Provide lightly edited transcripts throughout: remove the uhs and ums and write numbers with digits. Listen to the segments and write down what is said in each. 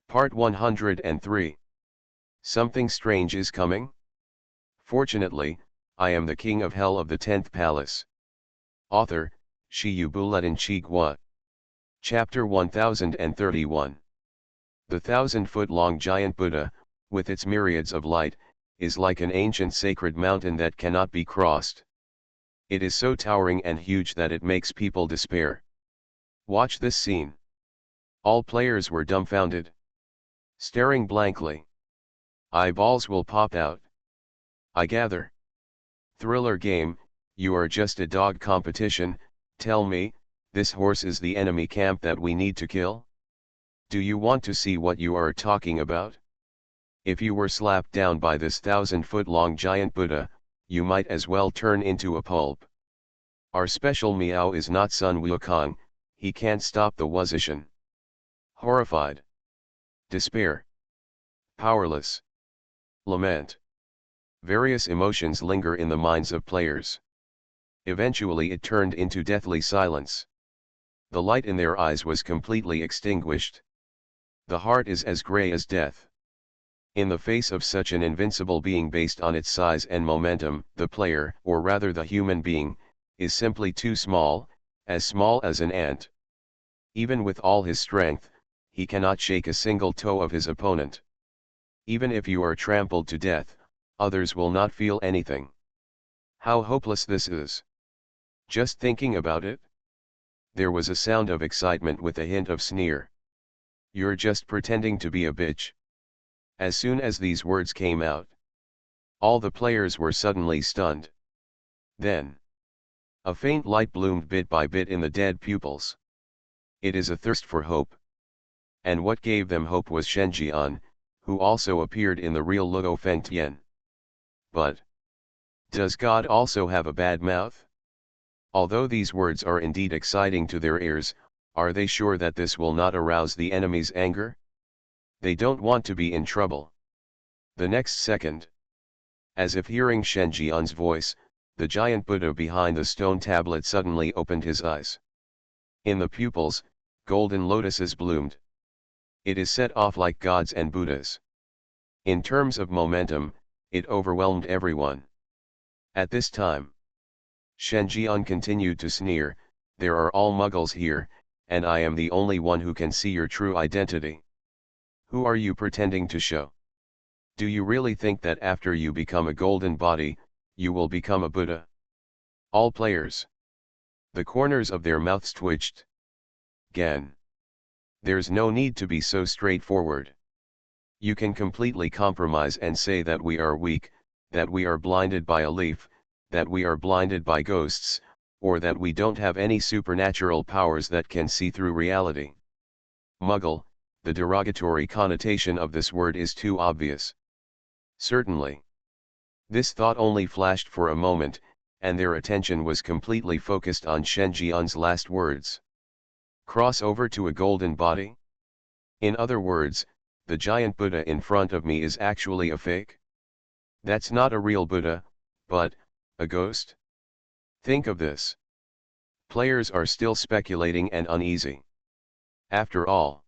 Part 103. Something strange is coming? Fortunately, I am the king of hell of the 10th Palace. Author, Shiyubuletin Chigwa. Chapter 1031. The 1,000-foot-long giant Buddha, with its myriads of light, is like an ancient sacred mountain that cannot be crossed. It is so towering and huge that it makes people despair. Watch this scene. All players were dumbfounded, staring blankly. Eyeballs will pop out. I gather. Thriller game, you are just a dog competition. Tell me, this horse is the enemy camp that we need to kill? Do you want to see what you are talking about? If you were slapped down by this 1,000-foot-long giant Buddha, you might as well turn into a pulp. Our special meow is not Sun Wukong, he can't stop the Wuzishan. Horrified. Despair. Powerless. Lament. Various emotions linger in the minds of players. Eventually it turned into deathly silence. The light in their eyes was completely extinguished. The heart is as gray as death. In the face of such an invincible being based on its size and momentum, the player, or rather the human being, is simply too small as an ant. Even with all his strength, he cannot shake a single toe of his opponent. Even if you are trampled to death, others will not feel anything. How hopeless this is. Just thinking about it? There was a sound of excitement with a hint of sneer. You're just pretending to be a bitch. As soon as these words came out, all the players were suddenly stunned. Then, a faint light bloomed bit by bit in the dead pupils. It is a thirst for hope. And what gave them hope was Shenjian, who also appeared in the real Luo Fengtian. But, does God also have a bad mouth? Although these words are indeed exciting to their ears, are they sure that this will not arouse the enemy's anger? They don't want to be in trouble. The next second, as if hearing Shenjian's voice, the giant Buddha behind the stone tablet suddenly opened his eyes. In the pupils, golden lotuses bloomed. It is set off like gods and Buddhas. In terms of momentum, it overwhelmed everyone. At this time, Shenjian continued to sneer, there are all muggles here, and I am the only one who can see your true identity. Who are you pretending to show? Do you really think that after you become a golden body, you will become a Buddha? All players. The corners of their mouths twitched. Gan. There's no need to be so straightforward. You can completely compromise and say that we are weak, that we are blinded by a leaf, that we are blinded by ghosts, or that we don't have any supernatural powers that can see through reality. Muggle, the derogatory connotation of this word is too obvious. Certainly. This thought only flashed for a moment, and their attention was completely focused on Shenjian's last words. Cross over to a golden body? In other words, the giant Buddha in front of me is actually a fake? That's not a real Buddha, but a ghost? Think of this. Players are still speculating and uneasy. After all,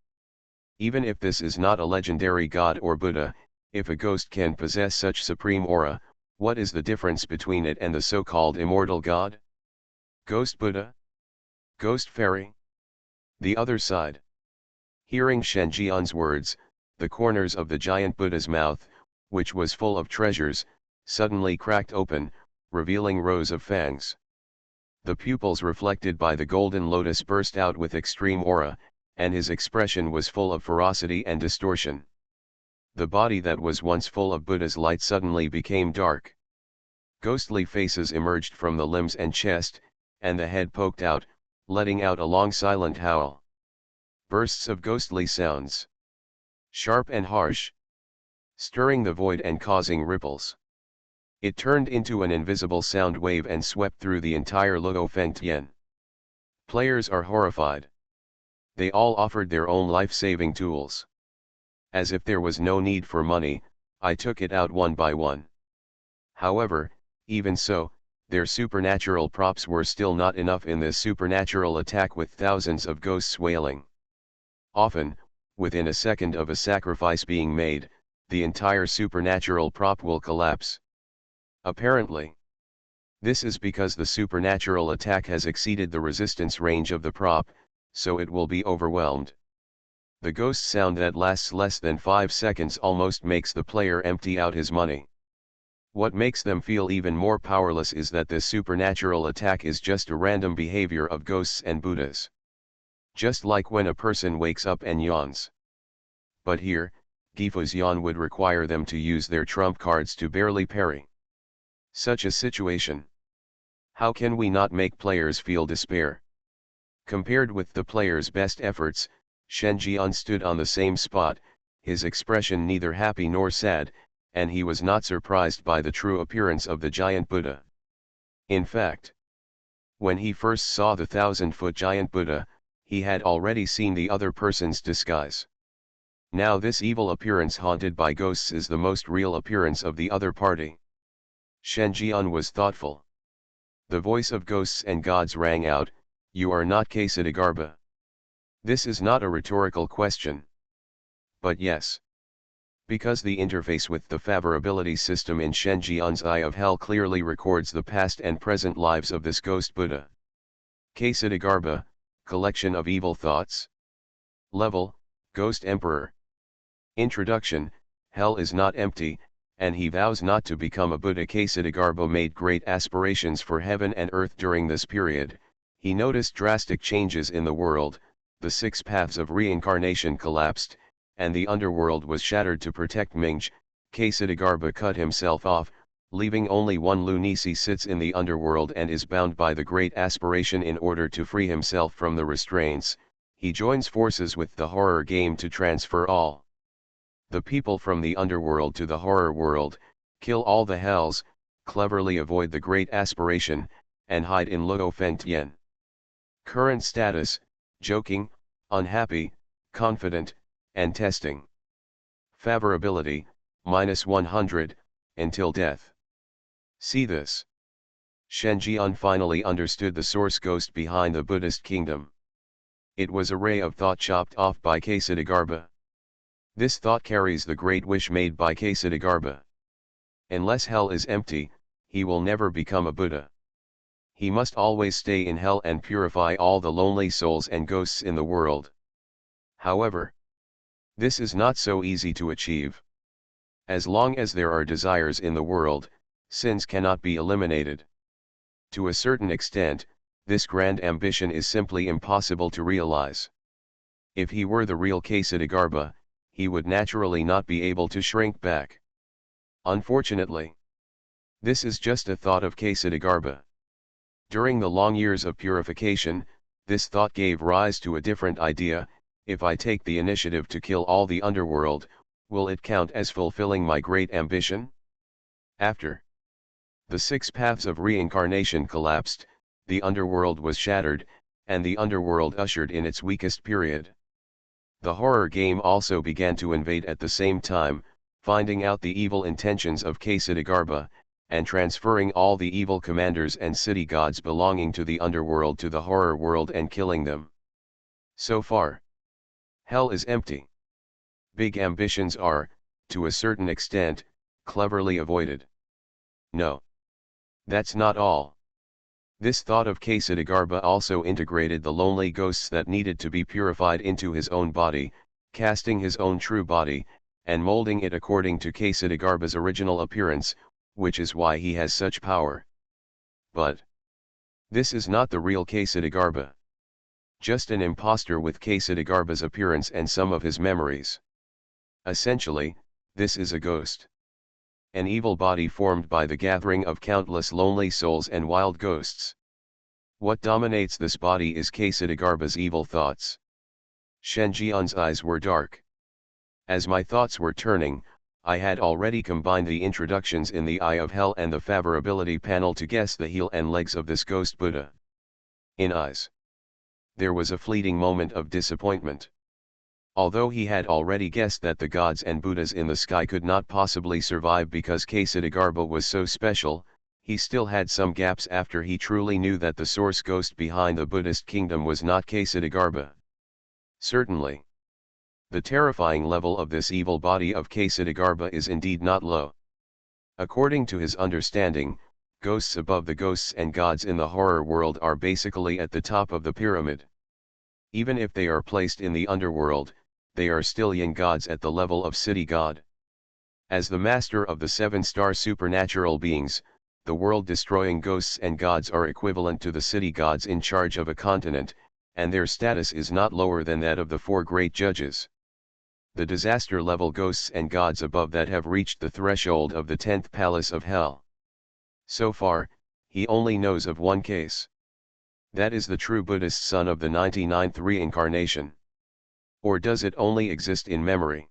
even if this is not a legendary god or Buddha, if a ghost can possess such supreme aura, what is the difference between it and the so-called immortal god? Ghost Buddha? Ghost fairy? The other side. Hearing Shenjian's words, the corners of the giant Buddha's mouth, which was full of treasures, suddenly cracked open, revealing rows of fangs. The pupils reflected by the golden lotus burst out with extreme aura, and his expression was full of ferocity and distortion. The body that was once full of Buddha's light suddenly became dark. Ghostly faces emerged from the limbs and chest, and the head poked out, letting out a long silent howl. Bursts of ghostly sounds. Sharp and harsh. Stirring the void and causing ripples. It turned into an invisible sound wave and swept through the entire Luo Fengtian. Players are horrified. They all offered their own life-saving tools. As if there was no need for money, I took it out one by one. However, even so, their supernatural props were still not enough in this supernatural attack with thousands of ghosts wailing. Often, within a second of a sacrifice being made, the entire supernatural prop will collapse. Apparently, this is because the supernatural attack has exceeded the resistance range of the prop, so it will be overwhelmed. The ghost sound that lasts less than 5 seconds almost makes the player empty out his money. What makes them feel even more powerless is that this supernatural attack is just a random behavior of ghosts and Buddhas. Just like when a person wakes up and yawns. But here, Gifu's yawn would require them to use their trump cards to barely parry such a situation. How can we not make players feel despair? Compared with the player's best efforts, Shen Jian stood on the same spot, his expression neither happy nor sad, and he was not surprised by the true appearance of the giant Buddha. In fact, when he first saw the 1,000-foot giant Buddha, he had already seen the other person's disguise. Now this evil appearance haunted by ghosts is the most real appearance of the other party. Shen Jian was thoughtful. The voice of ghosts and gods rang out, "You are not Ksatagarbha." This is not a rhetorical question. But yes. Because the interface with the favorability system in Shen Jian's Eye of Hell clearly records the past and present lives of this ghost Buddha. Ksatagarbha, collection of evil thoughts. Level, Ghost Emperor. Introduction, Hell is not empty, and he vows not to become a Buddha. Ksatagarbha made great aspirations for heaven and earth during this period. He noticed drastic changes in the world, the 6 paths of reincarnation collapsed, and the underworld was shattered. To protect Mingj, Ksatagarbha cut himself off, leaving only one. Lunisi sits in the underworld and is bound by the great aspiration. In order to free himself from the restraints, he joins forces with the horror game to transfer all the people from the underworld to the horror world, kill all the hells, cleverly avoid the great aspiration, and hide in Luo Fengtian. Current status, joking, unhappy, confident, and testing. Favorability, -100, until death. See this. Shen Jian finally understood the source ghost behind the Buddhist kingdom. It was a ray of thought chopped off by Ksatagarbha. This thought carries the great wish made by Ksatagarbha. Unless hell is empty, he will never become a Buddha. He must always stay in hell and purify all the lonely souls and ghosts in the world. However, this is not so easy to achieve. As long as there are desires in the world, sins cannot be eliminated. To a certain extent, this grand ambition is simply impossible to realize. If he were the real Ksatagarbha, he would naturally not be able to shrink back. Unfortunately, this is just a thought of Ksatagarbha. During the long years of purification, this thought gave rise to a different idea: if I take the initiative to kill all the underworld, will it count as fulfilling my great ambition? After the 6 paths of reincarnation collapsed, the underworld was shattered, and the underworld ushered in its weakest period. The horror game also began to invade at the same time, finding out the evil intentions of Ksatagarbha, and transferring all the evil commanders and city gods belonging to the underworld to the horror world and killing them. So far, hell is empty. Big ambitions are, to a certain extent, cleverly avoided. No. That's not all. This thought of Ksatagarbha also integrated the lonely ghosts that needed to be purified into his own body, casting his own true body, and molding it according to Ksatagarbha's original appearance, which is why he has such power. But this is not the real Ksatagarbha. Just an impostor with Ksatagarbha's appearance and some of his memories. Essentially, this is a ghost. An evil body formed by the gathering of countless lonely souls and wild ghosts. What dominates this body is Ksatagarbha's evil thoughts. Shen Jian's eyes were dark. As my thoughts were turning, I had already combined the introductions in the Eye of Hell and the favorability panel to guess the heel and legs of this ghost Buddha. In eyes, there was a fleeting moment of disappointment. Although he had already guessed that the gods and Buddhas in the sky could not possibly survive because Ksatagarbha was so special, he still had some gaps after he truly knew that the source ghost behind the Buddhist kingdom was not Ksatagarbha. Certainly, The terrifying level of this evil body of Ksitigarbha is indeed not low. According to his understanding, ghosts above the ghosts and gods in the horror world are basically at the top of the pyramid. Even if they are placed in the underworld, they are still yin gods at the level of city god. As the master of the seven-star supernatural beings, the world-destroying ghosts and gods are equivalent to the city gods in charge of a continent, and their status is not lower than that of the four great judges. The disaster-level ghosts and gods above that have reached the threshold of the 10th palace of hell. So far, he only knows of one case. That is the true Buddhist son of the 99th reincarnation. Or does it only exist in memory?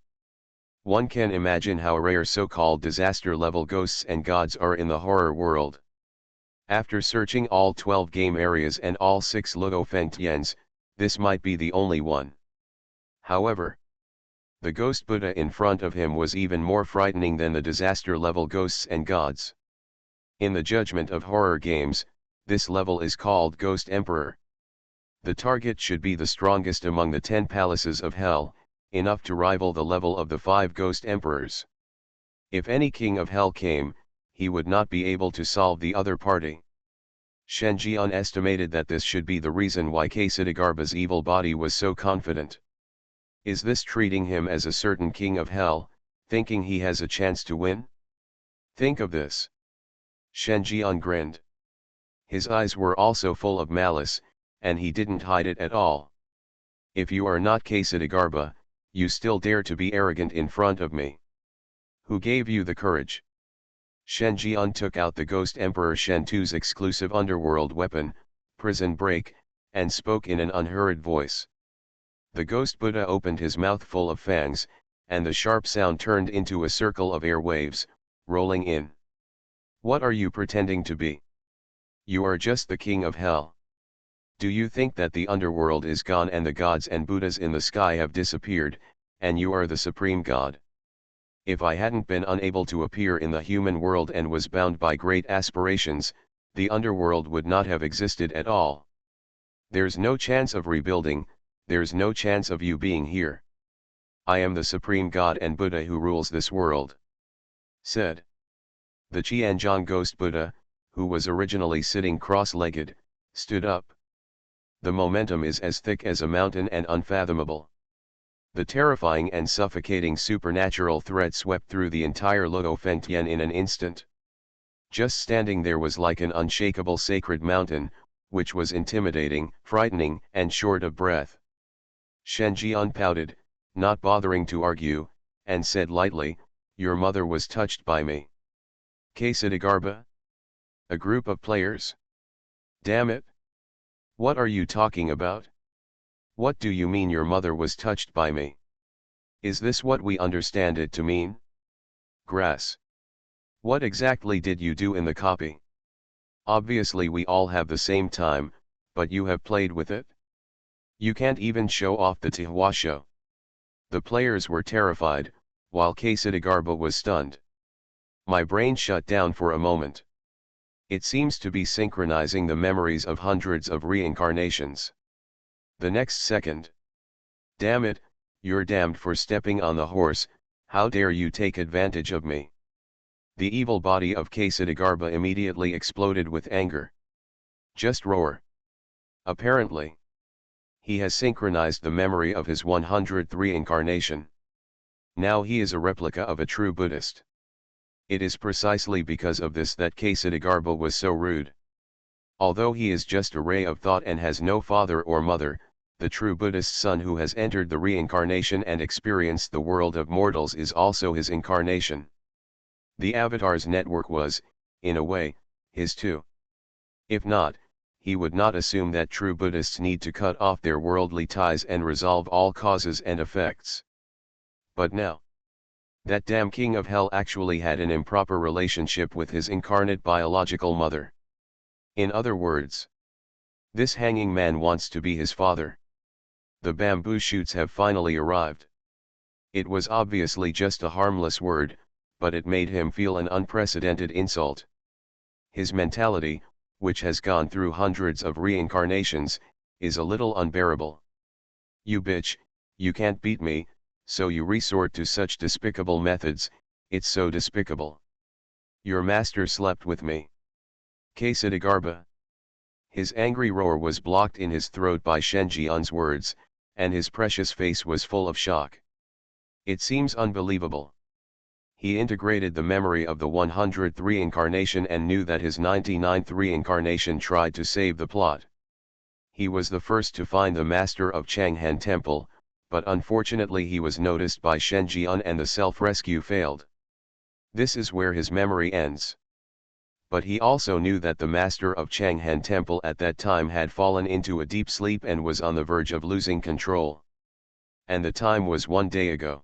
One can imagine how rare so-called disaster-level ghosts and gods are in the horror world. After searching all 12 game areas and all 6 Luo Fengtians, this might be the only one. However, the ghost Buddha in front of him was even more frightening than the disaster-level ghosts and gods. In the judgment of horror games, this level is called Ghost Emperor. The target should be the strongest among the 10 palaces of hell, enough to rival the level of the 5 Ghost Emperors. If any king of hell came, he would not be able to solve the other party. Shenjian estimated that this should be the reason why Ksitigarbha's evil body was so confident. Is this treating him as a certain king of hell, thinking he has a chance to win? Think of this. Shenjian grinned. His eyes were also full of malice, and he didn't hide it at all. If you are not Ksitigarbha, you still dare to be arrogant in front of me. Who gave you the courage? Shenjian took out the Ghost Emperor Shentu's exclusive underworld weapon, Prison Break, and spoke in an unhurried voice. The Ghost Buddha opened his mouth full of fangs, and the sharp sound turned into a circle of air waves, rolling in. What are you pretending to be? You are just the king of hell. Do you think that the underworld is gone and the gods and Buddhas in the sky have disappeared, and you are the supreme god? If I hadn't been unable to appear in the human world and was bound by great aspirations, the underworld would not have existed at all. There's no chance of rebuilding, there's no chance of you being here. I am the supreme god and Buddha who rules this world. Said. The Qianzhong Ghost Buddha, who was originally sitting cross-legged, stood up. The momentum is as thick as a mountain and unfathomable. The terrifying and suffocating supernatural threat swept through the entire Luo Fengtian in an instant. Just standing there was like an unshakable sacred mountain, which was intimidating, frightening, and short of breath. Shenjian pouted, not bothering to argue, and said lightly, "Your mother was touched by me." Ksitigarbha? A group of players? Damn it! What are you talking about? What do you mean your mother was touched by me? Is this what we understand it to mean? Grass. What exactly did you do in the copy? Obviously we all have the same time, but you have played with it? You can't even show off the Tihua show. The players were terrified, while Ksitigarbha was stunned. My brain shut down for a moment. It seems to be synchronizing the memories of hundreds of reincarnations. The next second. Damn it, you're damned for stepping on the horse, how dare you take advantage of me? The evil body of Ksitigarbha immediately exploded with anger. Just roar. Apparently. He has synchronized the memory of his 100th reincarnation. Now he is a replica of a true Buddhist. It is precisely because of this that Ksitigarbha was so rude. Although he is just a ray of thought and has no father or mother, the true Buddhist son who has entered the reincarnation and experienced the world of mortals is also his incarnation. The Avatar's network was, in a way, his too. If not, he would not assume that true Buddhists need to cut off their worldly ties and resolve all causes and effects. But now, that damn king of hell actually had an improper relationship with his incarnate biological mother. In other words, this hanging man wants to be his father. The bamboo shoots have finally arrived. It was obviously just a harmless word, but it made him feel an unprecedented insult. His mentality, which has gone through hundreds of reincarnations, is a little unbearable. You bitch, you can't beat me, So you resort to such despicable methods, it's so despicable. Your master slept with me. Quesadagarba. His angry roar was blocked in his throat by Shen Jian's words, and his precious face was full of shock. It seems unbelievable. He integrated the memory of the 100th reincarnation and knew that his 99th reincarnation tried to save the plot. He was the first to find the master of Changhan Temple, but unfortunately he was noticed by Shen Jian and the self-rescue failed. This is where his memory ends. But he also knew that the master of Changhan Temple at that time had fallen into a deep sleep and was on the verge of losing control. And the time was 1 day ago.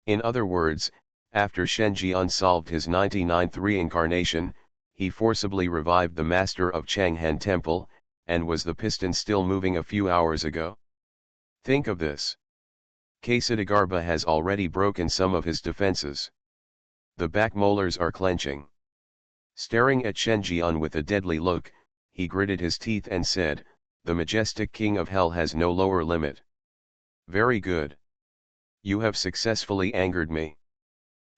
In other words, after Shen Jian solved his 99th reincarnation, he forcibly revived the master of Changhan Temple, and was the piston still moving a few hours ago? Think of this. Quesadagarba has already broken some of his defenses. The back molars are clenching. Staring at Shen Jian with a deadly look, he gritted his teeth and said, "The majestic king of hell has no lower limit." Very good. You have successfully angered me.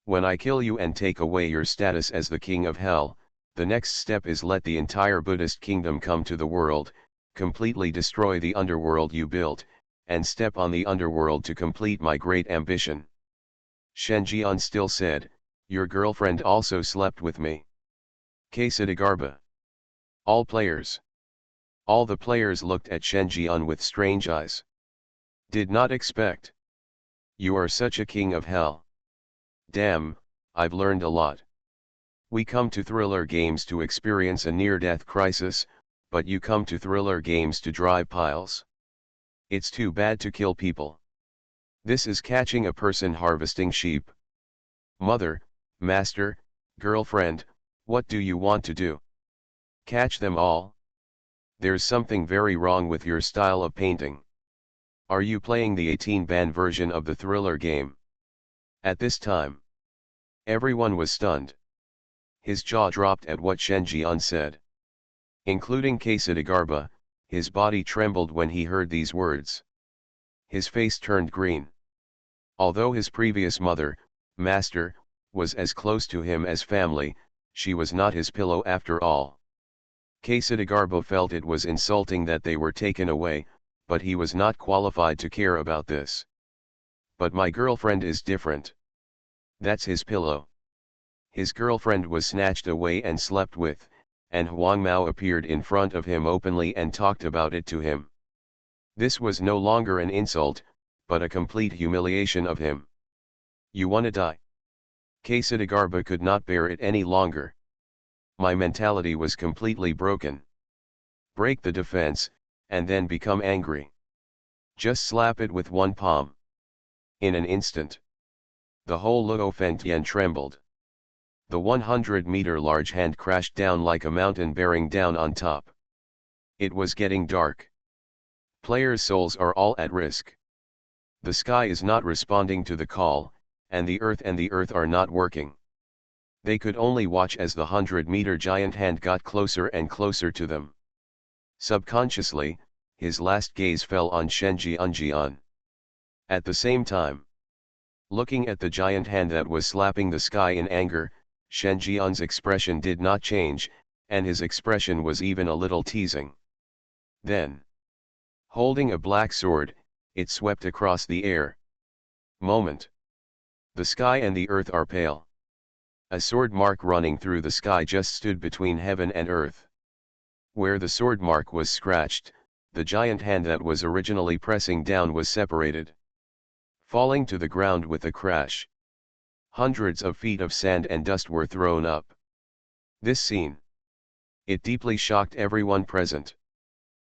When I kill you and take away your status as the king of hell, the next step is let the entire Buddhist kingdom come to the world, completely destroy the underworld you built, and step on the underworld to complete my great ambition. Shen Jian still said, "Your girlfriend also slept with me." Quesadagarba. All the players looked at Shen Jian with strange eyes. Did not expect. You are such a king of hell. Damn, I've learned a lot. We come to thriller games to experience a near-death crisis, but you come to thriller games to drive piles. It's too bad to kill people. This is catching a person harvesting sheep. Mother, master, girlfriend, what do you want to do? Catch them all? There's something very wrong with your style of painting. Are you playing the 18-ban version of the thriller game? At this time, everyone was stunned. His jaw dropped at what Shen Jian said. Including Quesadagarba, his body trembled when he heard these words. His face turned green. Although his previous mother, master, was as close to him as family, she was not his pillow after all. Quesadagarba felt it was insulting that they were taken away, but he was not qualified to care about this. But my girlfriend is different. That's his pillow. His girlfriend was snatched away and slept with, and Huang Mao appeared in front of him openly and talked about it to him. This was no longer an insult, but a complete humiliation of him. You wanna die? Quesadagarba could not bear it any longer. My mentality was completely broken. Break the defense, and then become angry. Just slap it with one palm. In an instant, the whole Luo Fengtian trembled. The 100-meter large hand crashed down like a mountain bearing down on top. It was getting dark. Players' souls are all at risk. The sky is not responding to the call, and the earth are not working. They could only watch as the 100-meter giant hand got closer and closer to them. Subconsciously, his last gaze fell on Shen Jian. At the same time, looking at the giant hand that was slapping the sky in anger, Shen Jian's expression did not change, and his expression was even a little teasing. Then, holding a black sword, it swept across the air. Moment. The sky and the earth are pale. A sword mark running through the sky just stood between heaven and earth. Where the sword mark was scratched, the giant hand that was originally pressing down was separated, falling to the ground with a crash. Hundreds of feet of sand and dust were thrown up. This scene, it deeply shocked everyone present.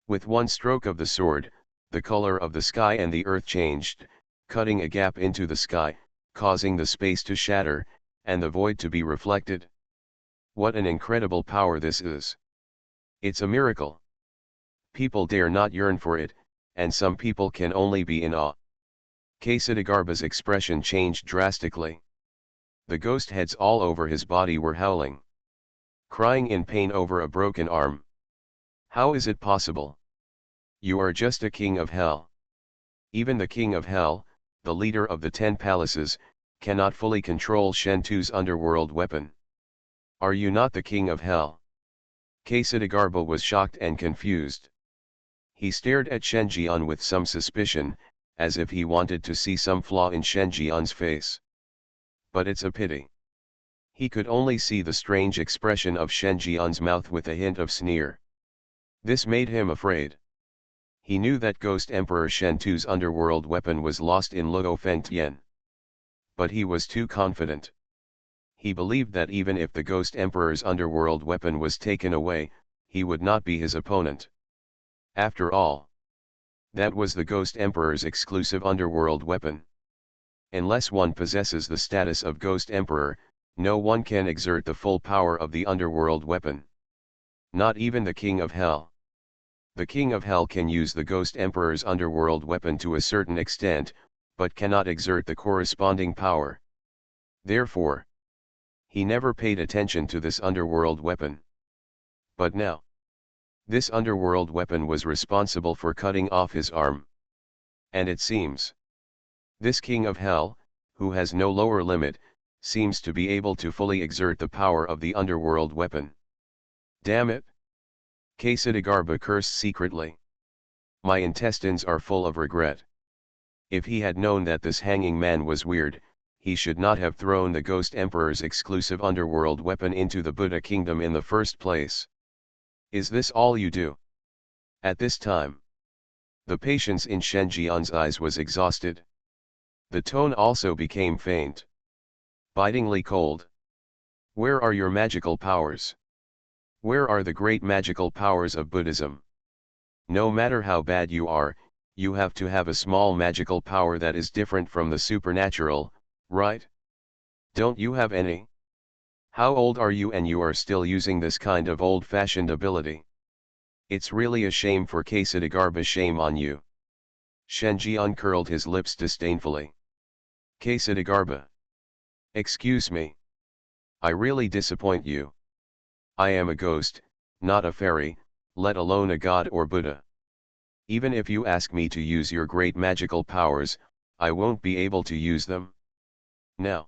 With one stroke of the sword, the color of the sky and the earth changed, cutting a gap into the sky, causing the space to shatter, and the void to be reflected. What an incredible power this is! It's a miracle. People dare not yearn for it, and some people can only be in awe. Quesadagarba's expression changed drastically. The ghost heads all over his body were howling, crying in pain over a broken arm. How is it possible? You are just a king of hell. Even the king of hell, the leader of the 10 palaces, cannot fully control Shentu's underworld weapon. Are you not the king of hell? Ksatagarbha was shocked and confused. He stared at Shenjian with some suspicion, as if he wanted to see some flaw in Shenjian's face. But it's a pity. He could only see the strange expression of Shenjian's mouth with a hint of sneer. This made him afraid. He knew that Ghost Emperor Shentu's underworld weapon was lost in Luo Fengtian. But he was too confident. He believed that even if the Ghost Emperor's underworld weapon was taken away, he would not be his opponent. After all, that was the Ghost Emperor's exclusive underworld weapon. Unless one possesses the status of Ghost Emperor, no one can exert the full power of the underworld weapon. Not even the King of Hell. The King of Hell can use the Ghost Emperor's underworld weapon to a certain extent, but cannot exert the corresponding power. Therefore, he never paid attention to this underworld weapon. But now, this underworld weapon was responsible for cutting off his arm. And it seems, this King of Hell, who has no lower limit, seems to be able to fully exert the power of the underworld weapon. Damn it! Ksatagarbha cursed secretly. My intestines are full of regret. If he had known that this hanging man was weird, he should not have thrown the Ghost Emperor's exclusive underworld weapon into the Buddha kingdom in the first place. Is this all you do? At this time, the patience in Shenjian's eyes was exhausted. The tone also became faint. Bitingly cold. Where are your magical powers? Where are the great magical powers of Buddhism? No matter how bad you are, you have to have a small magical power that is different from the supernatural, right? Don't you have any? How old are you and you are still using this kind of old-fashioned ability? It's really a shame for Ksatagarbha, shame on you. Shenjian curled his lips disdainfully. Ksatagarbha. Excuse me. I really disappoint you. I am a ghost, not a fairy, let alone a god or Buddha. Even if you ask me to use your great magical powers, I won't be able to use them. Now.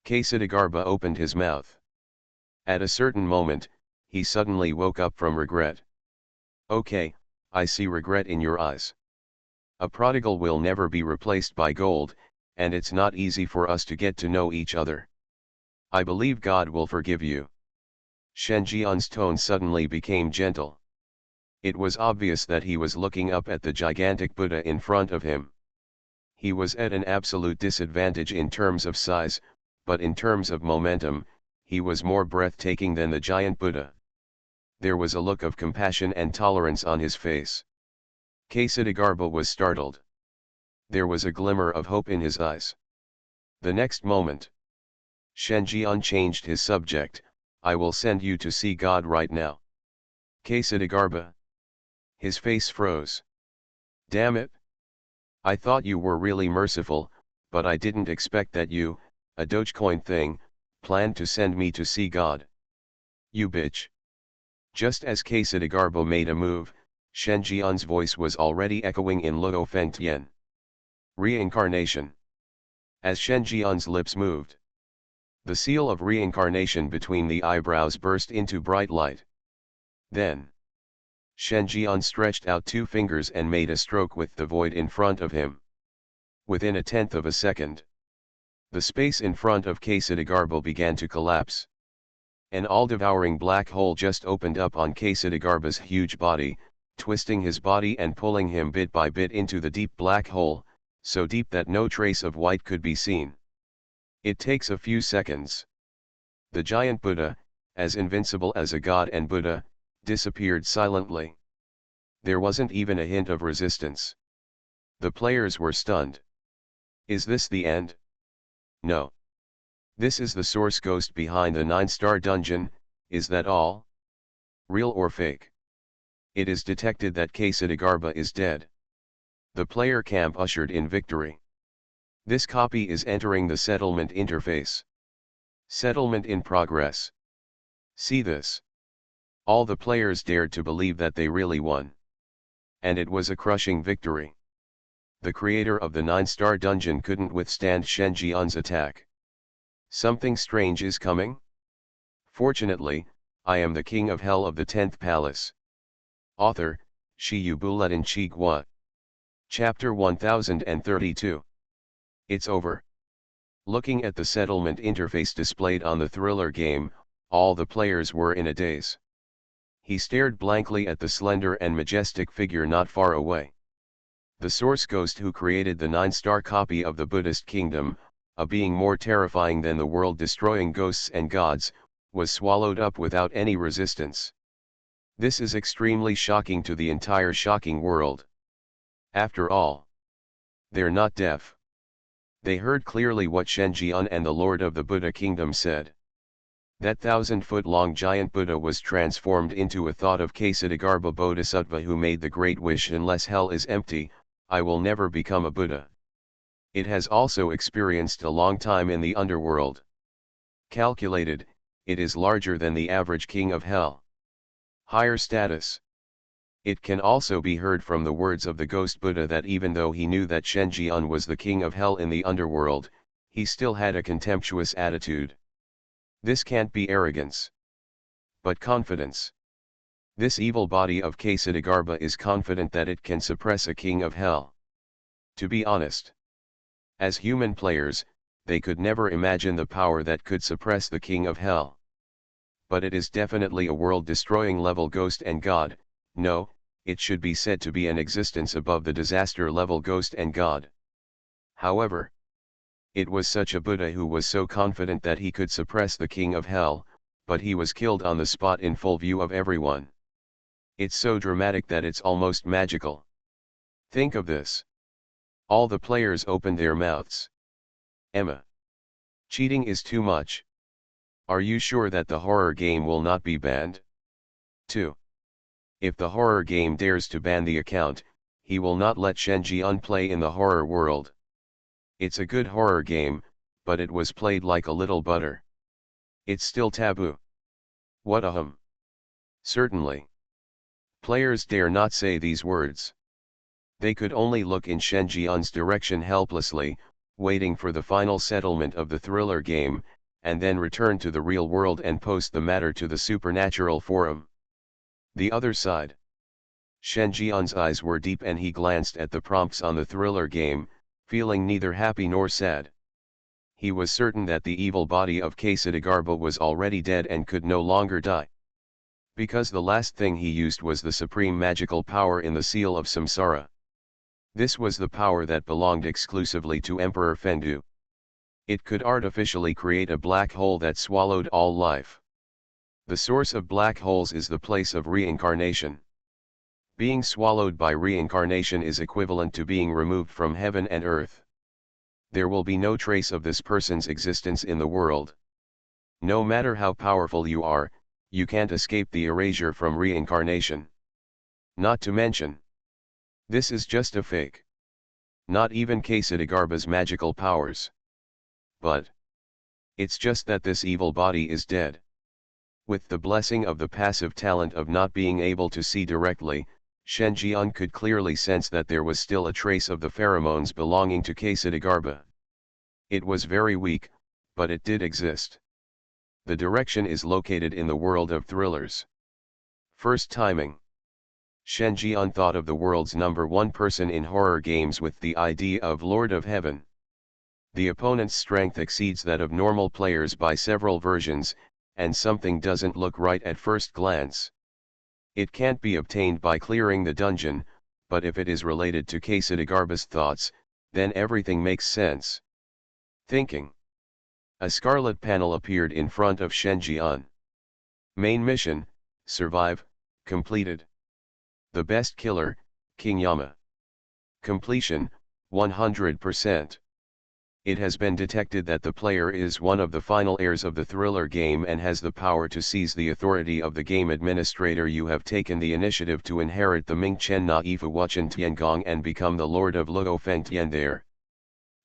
Ksatagarbha opened his mouth. At a certain moment, he suddenly woke up from regret. Okay, I see regret in your eyes. A prodigal will never be replaced by gold, and it's not easy for us to get to know each other. I believe God will forgive you. Shenjian's tone suddenly became gentle. It was obvious that he was looking up at the gigantic Buddha in front of him. He was at an absolute disadvantage in terms of size, but in terms of momentum, he was more breathtaking than the giant Buddha. There was a look of compassion and tolerance on his face. Ksatagarbha was startled. There was a glimmer of hope in his eyes. The next moment, Shenjian changed his subject. I will send you to see God right now. Ksatagarbha. His face froze. Damn it. I thought you were really merciful, but I didn't expect that you, a Dogecoin thing, planned to send me to see God. You bitch. Just as Ksatagarbha made a move, Shenjian's voice was already echoing in Luo Fengtian. Reincarnation. As Shenjian's lips moved, the seal of reincarnation between the eyebrows burst into bright light. Then, Shenjian stretched out two fingers and made a stroke with the void in front of him. Within a tenth of a second, the space in front of Ksatagarbha began to collapse. An all-devouring black hole just opened up on Ksatagarbha's huge body, twisting his body and pulling him bit by bit into the deep black hole, so deep that no trace of white could be seen. It takes a few seconds. The giant Buddha, as invincible as a god and Buddha, disappeared silently. There wasn't even a hint of resistance. The players were stunned. Is this the end? No. This is the source ghost behind the 9-star dungeon, is that all? Real or fake? It is detected that Ksatagarbha is dead. The player camp ushered in victory. This copy is entering the settlement interface. Settlement in progress. See this. All the players dared to believe that they really won. And it was a crushing victory. The creator of the 9-star dungeon couldn't withstand Shen Jian's attack. Something strange is coming? Fortunately, I am the king of hell of the 10th Palace. Author, Shi Yubuletin Chi Gua. Chapter 1032. It's over. Looking at the settlement interface displayed on the thriller game, all the players were in a daze. He stared blankly at the slender and majestic figure not far away. The source ghost who created the 9-star copy of the Buddhist kingdom, a being more terrifying than the world-destroying ghosts and gods, was swallowed up without any resistance. This is extremely shocking to the entire shocking world. After all, they're not deaf. They heard clearly what Shen Jian and the Lord of the Buddha kingdom said. That 1,000-foot-long giant Buddha was transformed into a thought of Ksatagarbha Bodhisattva who made the great wish, unless hell is empty, I will never become a Buddha. It has also experienced a long time in the underworld. Calculated, it is larger than the average king of hell. Higher status. It can also be heard from the words of the ghost Buddha that even though he knew that Shen Jian was the king of hell in the underworld, he still had a contemptuous attitude. This can't be arrogance, but confidence. This evil body of Ksatagarbha is confident that it can suppress a king of hell. To be honest, as human players, they could never imagine the power that could suppress the king of hell. But it is definitely a world-destroying level ghost and god. No, it should be said to be an existence above the disaster level ghost and god. However, it was such a Buddha who was so confident that he could suppress the king of hell, but he was killed on the spot in full view of everyone. It's so dramatic that it's almost magical. Think of this. All the players opened their mouths. Emma. Cheating is too much. Are you sure that the horror game will not be banned? 2. If the horror game dares to ban the account, he will not let Shen Jian play in the horror world. It's a good horror game, but it was played like a little butter. It's still taboo. What ahem. Certainly. Players dare not say these words. They could only look in Shen Jian's direction helplessly, waiting for the final settlement of the thriller game, and then return to the real world and post the matter to the supernatural forum. The other side. Shen Jian's eyes were deep and he glanced at the prompts on the thriller game, feeling neither happy nor sad. He was certain that the evil body of Ksatagarbha was already dead and could no longer die. Because the last thing he used was the supreme magical power in the seal of samsara. This was the power that belonged exclusively to Emperor Fengdu. It could artificially create a black hole that swallowed all life. The source of black holes is the place of reincarnation. Being swallowed by reincarnation is equivalent to being removed from heaven and earth. There will be no trace of this person's existence in the world. No matter how powerful you are, you can't escape the erasure from reincarnation. Not to mention, this is just a fake. Not even Ksatagarbha's magical powers. But it's just that this evil body is dead. With the blessing of the passive talent of not being able to see directly, Shen Jian could clearly sense that there was still a trace of the pheromones belonging to Ksatagarbha. It was very weak, but it did exist. The direction is located in the world of thrillers. First timing. Shen Jian thought of the world's #1 person in horror games with the idea of Lord of Heaven. The opponent's strength exceeds that of normal players by several versions, and something doesn't look right at first glance. It can't be obtained by clearing the dungeon, but if it is related to Ksatagarbha's thoughts, then everything makes sense. Thinking. A scarlet panel appeared in front of Shen Jian. Main mission, survive, completed. The best killer, King Yama. Completion, 100%. It has been detected that the player is one of the final heirs of the thriller game and has the power to seize the authority of the game administrator. You have taken the initiative to inherit the Ming Chen Na Ifu Wuchen Tiangong and become the Lord of Luo Feng Tian there.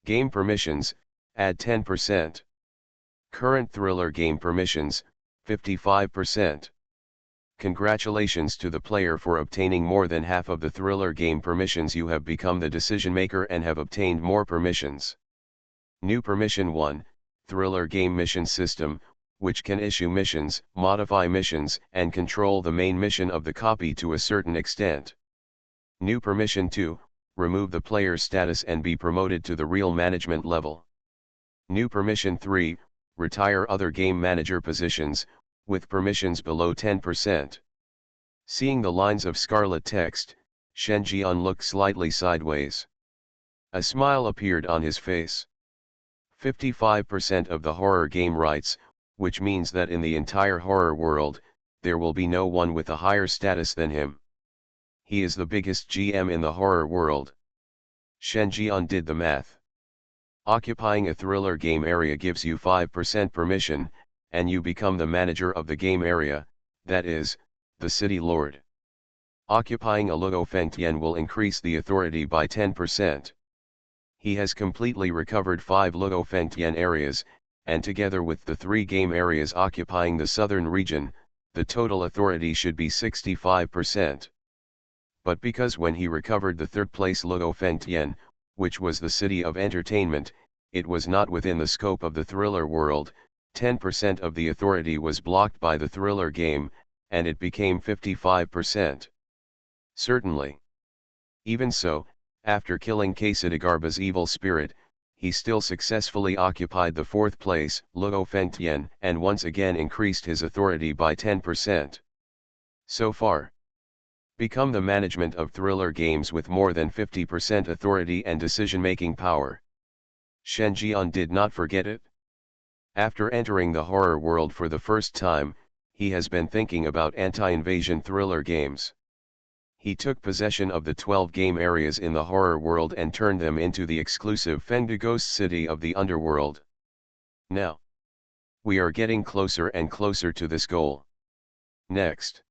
Game permissions, add 10%. Current thriller game permissions, 55%. Congratulations to the player for obtaining more than half of the thriller game permissions. You have become the decision maker and have obtained more permissions. New Permission 1, Thriller Game Mission System, which can issue missions, modify missions, and control the main mission of the copy to a certain extent. New Permission 2, remove the player's status and be promoted to the real management level. New Permission 3, retire other game manager positions, with permissions below 10%. Seeing the lines of scarlet text, Shen Jian looked slightly sideways. A smile appeared on his face. 55% of the horror game rights, which means that in the entire horror world, there will be no one with a higher status than him. He is the biggest GM in the horror world. Shen Jian did the math. Occupying a thriller game area gives you 5% permission, and you become the manager of the game area, that is, the city lord. Occupying a Luo Fengtian will increase the authority by 10%. He has completely recovered 5 Luo Fengtian areas, and together with the 3 game areas occupying the southern region, the total authority should be 65%. But because when he recovered the third place Luo Fengtian, which was the city of entertainment, it was not within the scope of the thriller world, 10% of the authority was blocked by the thriller game, and it became 55%. Certainly. Even so, after killing Quesadagarba's evil spirit, he still successfully occupied the 4th place, Luo Fengtian, and once again increased his authority by 10%. So far. Become the management of thriller games with more than 50% authority and decision-making power. Shen Jian did not forget it. After entering the horror world for the first time, he has been thinking about anti-invasion thriller games. He took possession of the 12 game areas in the horror world and turned them into the exclusive Fengde Ghost City of the underworld. Now, we are getting closer and closer to this goal. Next,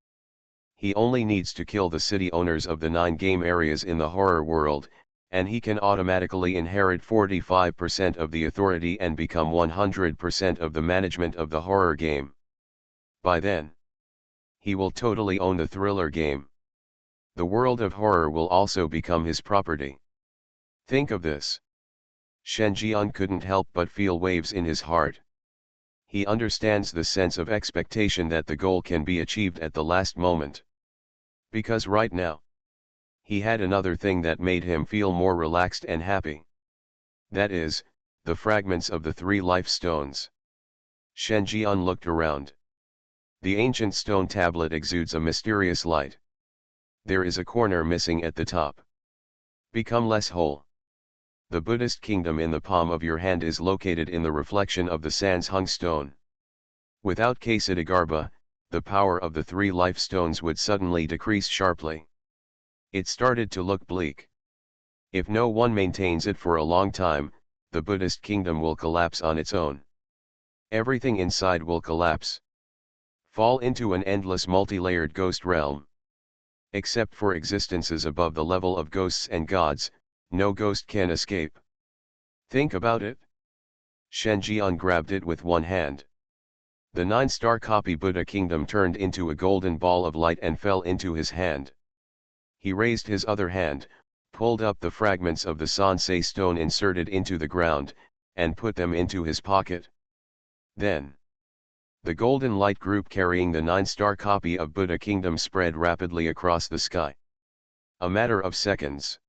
he only needs to kill the city owners of the 9 game areas in the horror world, and he can automatically inherit 45% of the authority and become 100% of the management of the horror game. By then, he will totally own the thriller game. The world of horror will also become his property. Think of this. Shen Jian couldn't help but feel waves in his heart. He understands the sense of expectation that the goal can be achieved at the last moment. Because right now, he had another thing that made him feel more relaxed and happy. That is, the fragments of the 3 life stones. Shen Jian looked around. The ancient stone tablet exudes a mysterious light. There is a corner missing at the top. Become less whole. The Buddhist kingdom in the palm of your hand is located in the reflection of the Sanshung stone. Without Quesadagarba, the power of the 3 life stones would suddenly decrease sharply. It started to look bleak. If no one maintains it for a long time, the Buddhist kingdom will collapse on its own. Everything inside will collapse. Fall into an endless multi-layered ghost realm. Except for existences above the level of ghosts and gods, no ghost can escape. Think about it. Shen Jian grabbed it with one hand. The 9-star copy Buddha kingdom turned into a golden ball of light and fell into his hand. He raised his other hand, pulled up the fragments of the Sansei stone inserted into the ground, and put them into his pocket. Then, the golden light group carrying the 9-star copy of Buddha Kingdom spread rapidly across the sky. A matter of seconds.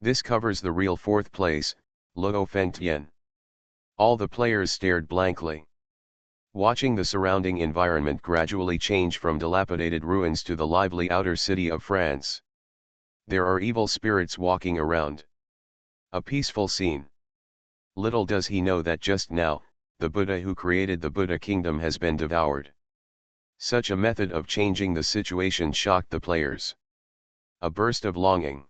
This covers the real 4th place, Luo Fengtian. All the players stared blankly. Watching the surrounding environment gradually change from dilapidated ruins to the lively outer city of France. There are evil spirits walking around. A peaceful scene. Little does he know that just now, the Buddha who created the Buddha kingdom has been devoured. Such a method of changing the situation shocked the players. A burst of longing.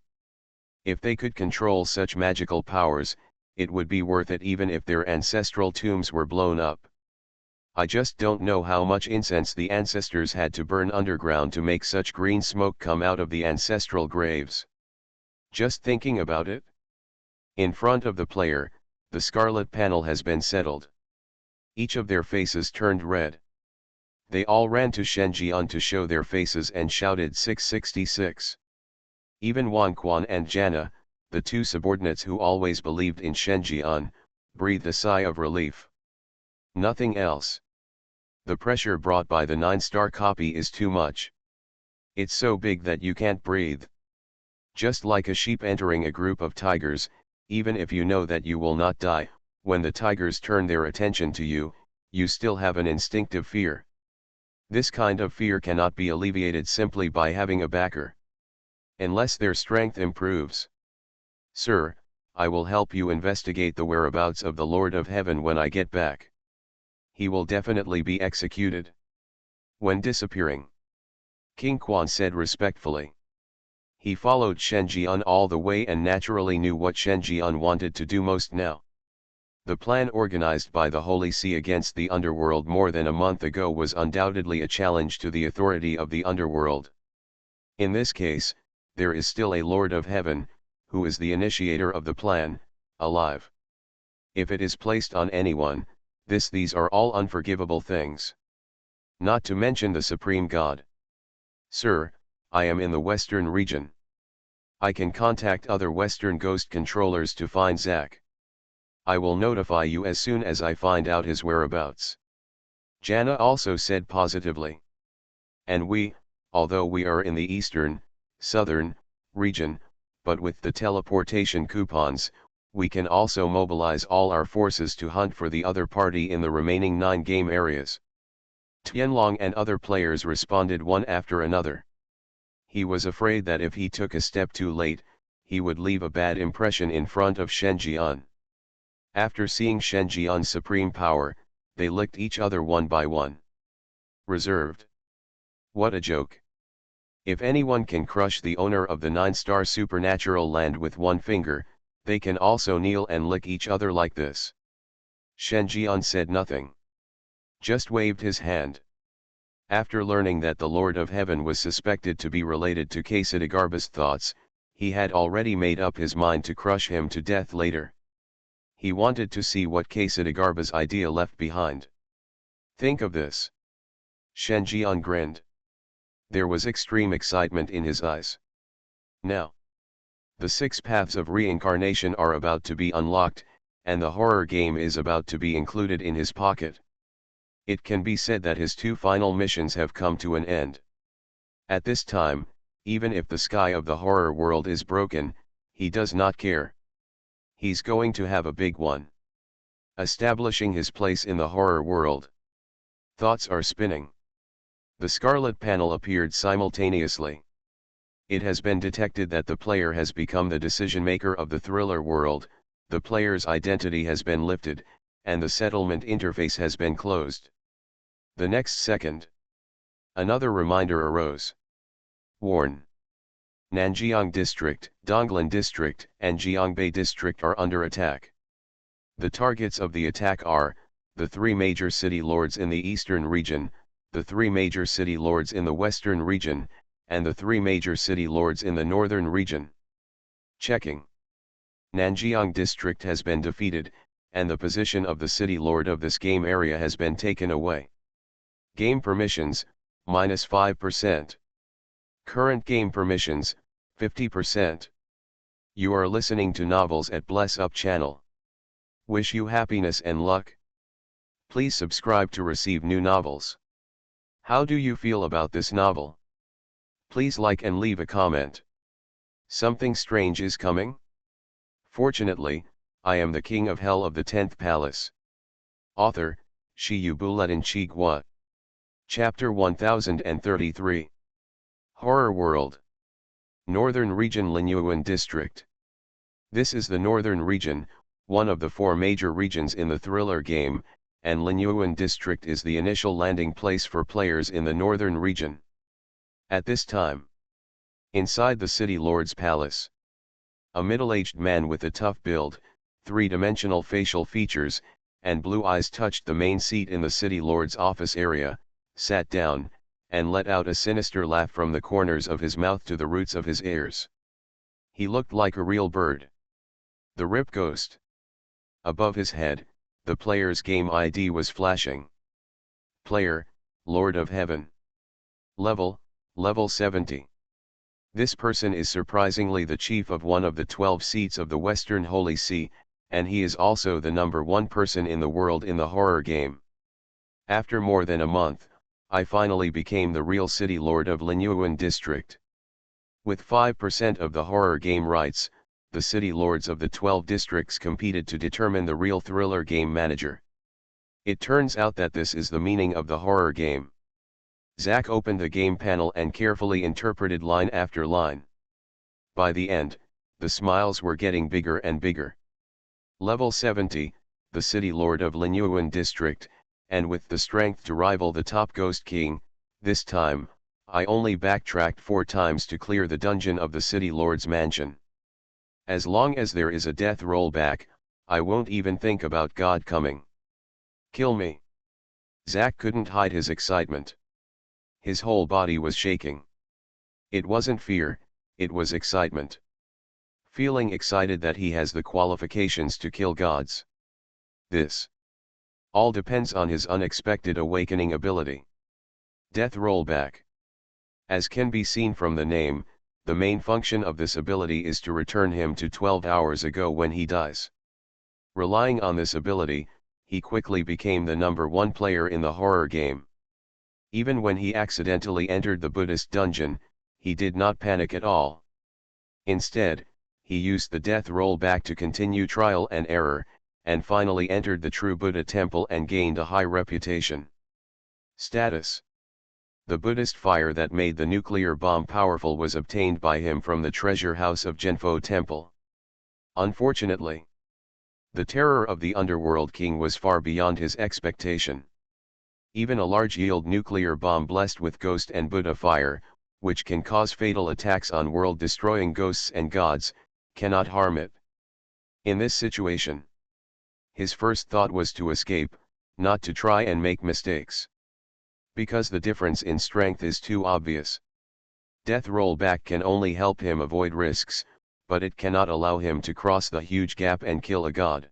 If they could control such magical powers, it would be worth it even if their ancestral tombs were blown up. I just don't know how much incense the ancestors had to burn underground to make such green smoke come out of the ancestral graves. Just thinking about it. In front of the player, the scarlet panel has been settled. Each of their faces turned red. They all ran to Shen Jian to show their faces and shouted 666. Even Wang Quan and Jana, the two subordinates who always believed in Shen Jian, breathed a sigh of relief. Nothing else. The pressure brought by the 9-star copy is too much. It's so big that you can't breathe. Just like a sheep entering a group of tigers, even if you know that you will not die, when the tigers turn their attention to you, you still have an instinctive fear. This kind of fear cannot be alleviated simply by having a backer. Unless their strength improves. Sir, I will help you investigate the whereabouts of the Lord of Heaven when I get back. He will definitely be executed. When disappearing, King Quan said respectfully. He followed Shen Jian all the way and naturally knew what Shen Jian wanted to do most now. The plan organized by the Holy See against the underworld more than a month ago was undoubtedly a challenge to the authority of the underworld. In this case, there is still a Lord of Heaven, who is the initiator of the plan, alive. If it is placed on anyone, these are all unforgivable things. Not to mention the Supreme God. Sir, I am in the Western region. I can contact other Western Ghost controllers to find Zack. I will notify you as soon as I find out his whereabouts. Jana also said positively. And we, although we are in the Eastern, Southern, region, but with the teleportation coupons, we can also mobilize all our forces to hunt for the other party in the remaining 9 game areas. Tianlong and other players responded one after another. He was afraid that if he took a step too late, he would leave a bad impression in front of Shen Jian. After seeing Shen Jian's supreme power, they licked each other one by one. Reserved. What a joke. If anyone can crush the owner of the 9-star supernatural land with one finger, they can also kneel and lick each other like this. Shen Jian said nothing. Just waved his hand. After learning that the Lord of Heaven was suspected to be related to Kasidagarba's thoughts, he had already made up his mind to crush him to death later. He wanted to see what Kasidagarba's idea left behind. Think of this. Shen Jian grinned. There was extreme excitement in his eyes. Now, the 6 paths of reincarnation are about to be unlocked, and the horror game is about to be included in his pocket. It can be said that his 2 final missions have come to an end. At this time, even if the sky of the horror world is broken, he does not care. He's going to have a big one. Establishing his place in the horror world. Thoughts are spinning. The scarlet panel appeared simultaneously. It has been detected that the player has become the decision maker of the thriller world, the player's identity has been lifted, and the settlement interface has been closed. The next second, another reminder arose. Warn. Nanjiang District, Donglan District, and Jiangbei District are under attack. The targets of the attack are, the 3 major city lords in the eastern region, the 3 major city lords in the western region, and the 3 major city lords in the northern region. Checking. Nanjiang District has been defeated, and the position of the city lord of this game area has been taken away. Game permissions, -5%. Current game permissions, 50%. You are listening to Novels at Bless Up channel. Wish you happiness and luck. Please subscribe to receive new novels. How do you feel about this novel? Please like and leave a comment. Something strange is coming? Fortunately, I am the king of hell of the 10th Palace. Author, Shi Yubuletin Chigua. Chapter 1033. Horror World. Northern Region Linyuan District. This is the Northern Region, one of the 4 major regions in the thriller game, and Linyuan District is the initial landing place for players in the Northern Region. At this time, inside the City Lord's Palace, a middle-aged man with a tough build, 3-dimensional facial features, and blue eyes touched the main seat in the City Lord's office area, sat down, and let out a sinister laugh from the corners of his mouth to the roots of his ears. He looked like a real bird. The Rip Ghost. Above his head, the player's game ID was flashing. Player, Lord of Heaven. Level 70. This person is surprisingly the chief of one of the 12 seats of the Western Holy See, and he is also the number 1 person in the world in the horror game. After more than a month, I finally became the real city lord of Linyuan district. With 5% of the horror game rights, the city lords of the 12 districts competed to determine the real thriller game manager. It turns out that this is the meaning of the horror game. Zach opened the game panel and carefully interpreted line after line. By the end, the smiles were getting bigger and bigger. Level 70, the city lord of Linyuan district, and with the strength to rival the top ghost king, this time, I only backtracked 4 times to clear the dungeon of the city lord's mansion. As long as there is a death rollback, I won't even think about God coming. Kill me. Zach couldn't hide his excitement. His whole body was shaking. It wasn't fear, it was excitement. Feeling excited that he has the qualifications to kill gods. This all depends on his unexpected awakening ability. Death rollback. As can be seen from the name, the main function of this ability is to return him to 12 hours ago when he dies. Relying on this ability, he quickly became the number 1 player in the horror game. Even when he accidentally entered the Buddhist dungeon, he did not panic at all. Instead, he used the death rollback to continue trial and error, and finally entered the true Buddha temple and gained a high reputation. Status. The Buddhist fire that made the nuclear bomb powerful was obtained by him from the treasure house of Genfo Temple. Unfortunately, the terror of the underworld king was far beyond his expectation. Even a large-yield nuclear bomb blessed with ghost and Buddha fire, which can cause fatal attacks on world-destroying ghosts and gods, cannot harm it. In this situation, his first thought was to escape, not to try and make mistakes. Because the difference in strength is too obvious. Death rollback can only help him avoid risks, but it cannot allow him to cross the huge gap and kill a god.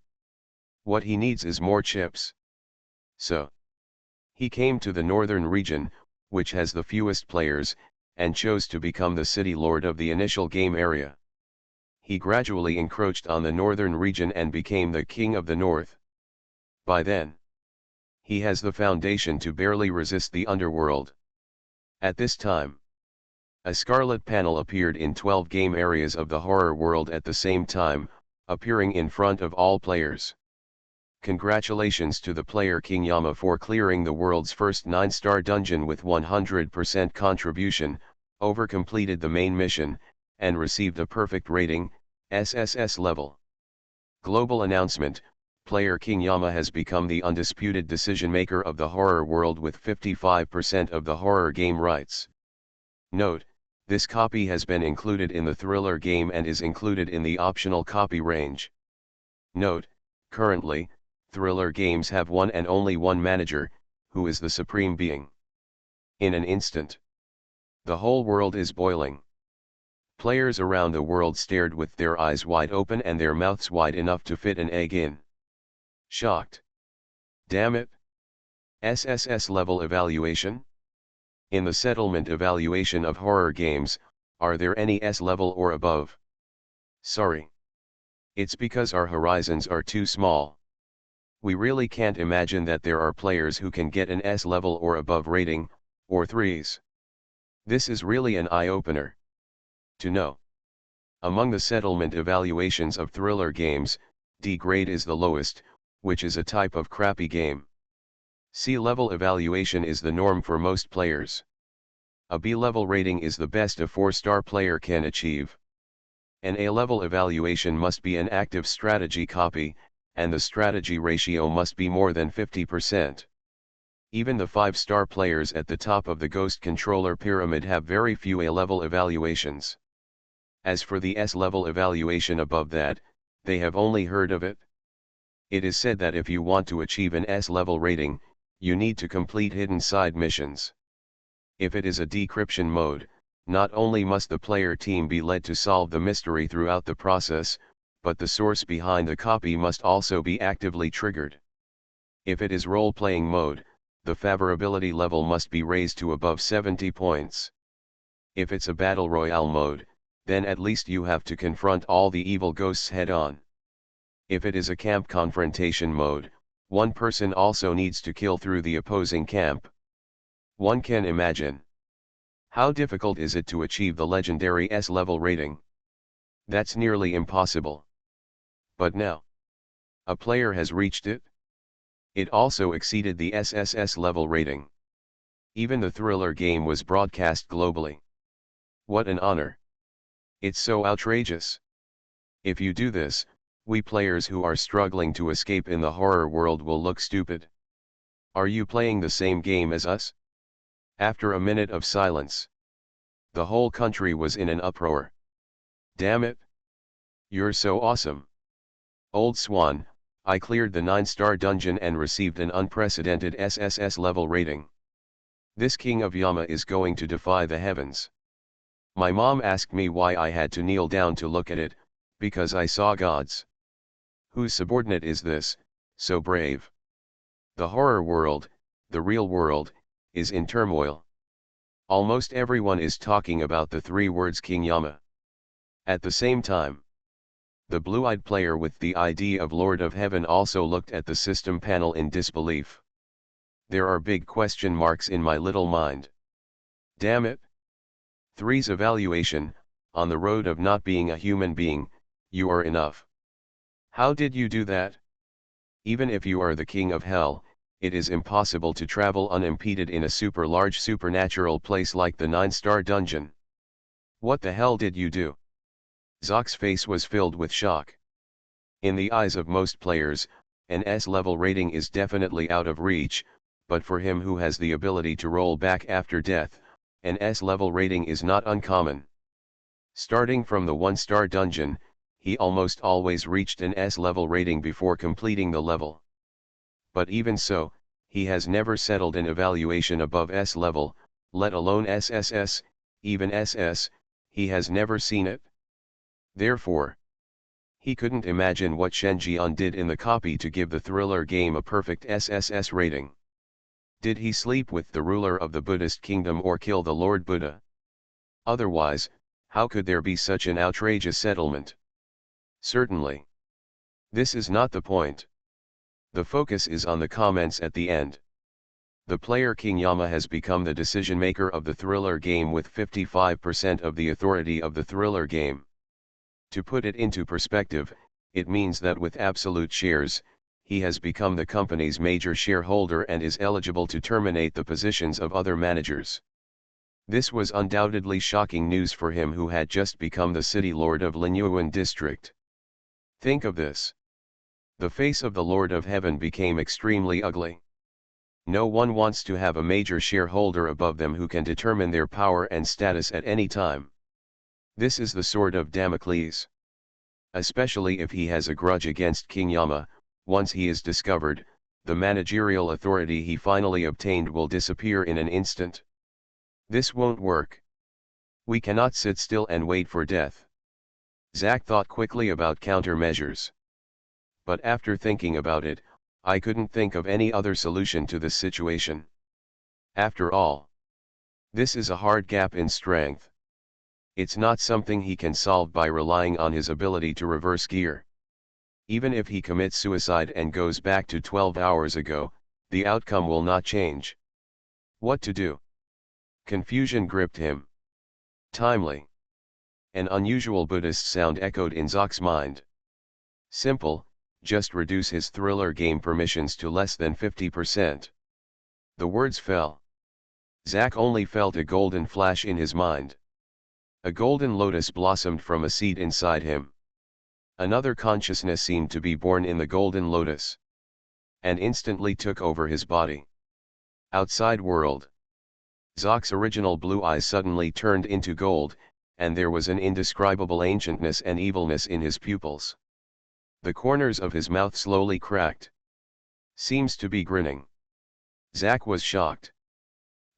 What he needs is more chips. So, he came to the northern region, which has the fewest players, and chose to become the city lord of the initial game area. He gradually encroached on the northern region and became the king of the north. By then, he has the foundation to barely resist the underworld. At this time, a scarlet panel appeared in 12 game areas of the horror world at the same time, appearing in front of all players. Congratulations to the player King Yama for clearing the world's first 9-star dungeon with 100% contribution, overcompleted the main mission, and received a perfect rating, SSS level. Global announcement, player King Yama has become the undisputed decision-maker of the horror world with 55% of the horror game rights. Note, this copy has been included in the thriller game and is included in the optional copy range. Note, currently, thriller games have one and only one manager, who is the supreme being. In an instant, the whole world is boiling. Players around the world stared with their eyes wide open and their mouths wide enough to fit an egg in. Shocked. Damn it! SSS level evaluation? In the settlement evaluation of horror games, are there any S level or above? Sorry. It's because our horizons are too small. We really can't imagine that there are players who can get an S level or above rating, or 3s. This is really an eye-opener. To know. Among the settlement evaluations of thriller games, D grade is the lowest, which is a type of crappy game. C level evaluation is the norm for most players. A B level rating is the best a 4-star player can achieve. An A level evaluation must be an active strategy copy, and the strategy ratio must be more than 50%. Even the 5-star players at the top of the Ghost Controller pyramid have very few A-level evaluations. As for the S-level evaluation above that, they have only heard of it. It is said that if you want to achieve an S-level rating, you need to complete hidden side missions. If it is a decryption mode, not only must the player team be led to solve the mystery throughout the process, but the source behind the copy must also be actively triggered. If it is role-playing mode, the favorability level must be raised to above 70 points. If it's a battle royale mode, then at least you have to confront all the evil ghosts head on. If it is a camp confrontation mode, one person also needs to kill through the opposing camp. One can imagine. How difficult is it to achieve the legendary S level rating? That's nearly impossible. But now, a player has reached it. It also exceeded the SSS level rating. Even the thriller game was broadcast globally. What an honor. It's so outrageous. If you do this, we players who are struggling to escape in the horror world will look stupid. Are you playing the same game as us? After a minute of silence, the whole country was in an uproar. Damn it! You're so awesome. Old Swan, I cleared the 9-star dungeon and received an unprecedented SSS level rating. This King of Yama is going to defy the heavens. My mom asked me why I had to kneel down to look at it, because I saw gods. Whose subordinate is this, so brave? The horror world, the real world, is in turmoil. Almost everyone is talking about the 3 words King Yama. At the same time, the blue-eyed player with the ID of Lord of Heaven also looked at the system panel in disbelief. There are big question marks in my little mind. Damn it! 3's evaluation, on the road of not being a human being, you are enough. How did you do that? Even if you are the king of hell, it is impossible to travel unimpeded in a super large supernatural place like the 9-star dungeon. What the hell did you do? Zock's face was filled with shock. In the eyes of most players, an S-level rating is definitely out of reach, but for him who has the ability to roll back after death, an S-level rating is not uncommon. Starting from the 1-star dungeon, he almost always reached an S-level rating before completing the level. But even so, he has never settled an evaluation above S level, let alone SSS, even SS, he has never seen it. Therefore, he couldn't imagine what Shen Jian did in the copy to give the thriller game a perfect SSS rating. Did he sleep with the ruler of the Buddhist kingdom or kill the Lord Buddha? Otherwise, how could there be such an outrageous settlement? Certainly. This is not the point. The focus is on the comments at the end. The player King Yama has become the decision maker of the thriller game with 55% of the authority of the thriller game. To put it into perspective, it means that with absolute shares, he has become the company's major shareholder and is eligible to terminate the positions of other managers. This was undoubtedly shocking news for him who had just become the city lord of Linyuan district. Think of this. The face of the Lord of Heaven became extremely ugly. No one wants to have a major shareholder above them who can determine their power and status at any time. This is the sword of Damocles. Especially if he has a grudge against King Yama, once he is discovered, the managerial authority he finally obtained will disappear in an instant. This won't work. We cannot sit still and wait for death. Zack thought quickly about countermeasures. But after thinking about it, I couldn't think of any other solution to this situation. After all, this is a hard gap in strength. It's not something he can solve by relying on his ability to reverse gear. Even if he commits suicide and goes back to 12 hours ago, the outcome will not change. What to do? Confusion gripped him. Timely. An unusual Buddhist sound echoed in Zock's mind. Simple. Just reduce his thriller game permissions to less than 50%. The words fell. Zack only felt a golden flash in his mind. A golden lotus blossomed from a seed inside him. Another consciousness seemed to be born in the golden lotus. And instantly took over his body. Outside world. Zock's original blue eyes suddenly turned into gold, and there was an indescribable ancientness and evilness in his pupils. The corners of his mouth slowly cracked. Seems to be grinning. Zack was shocked.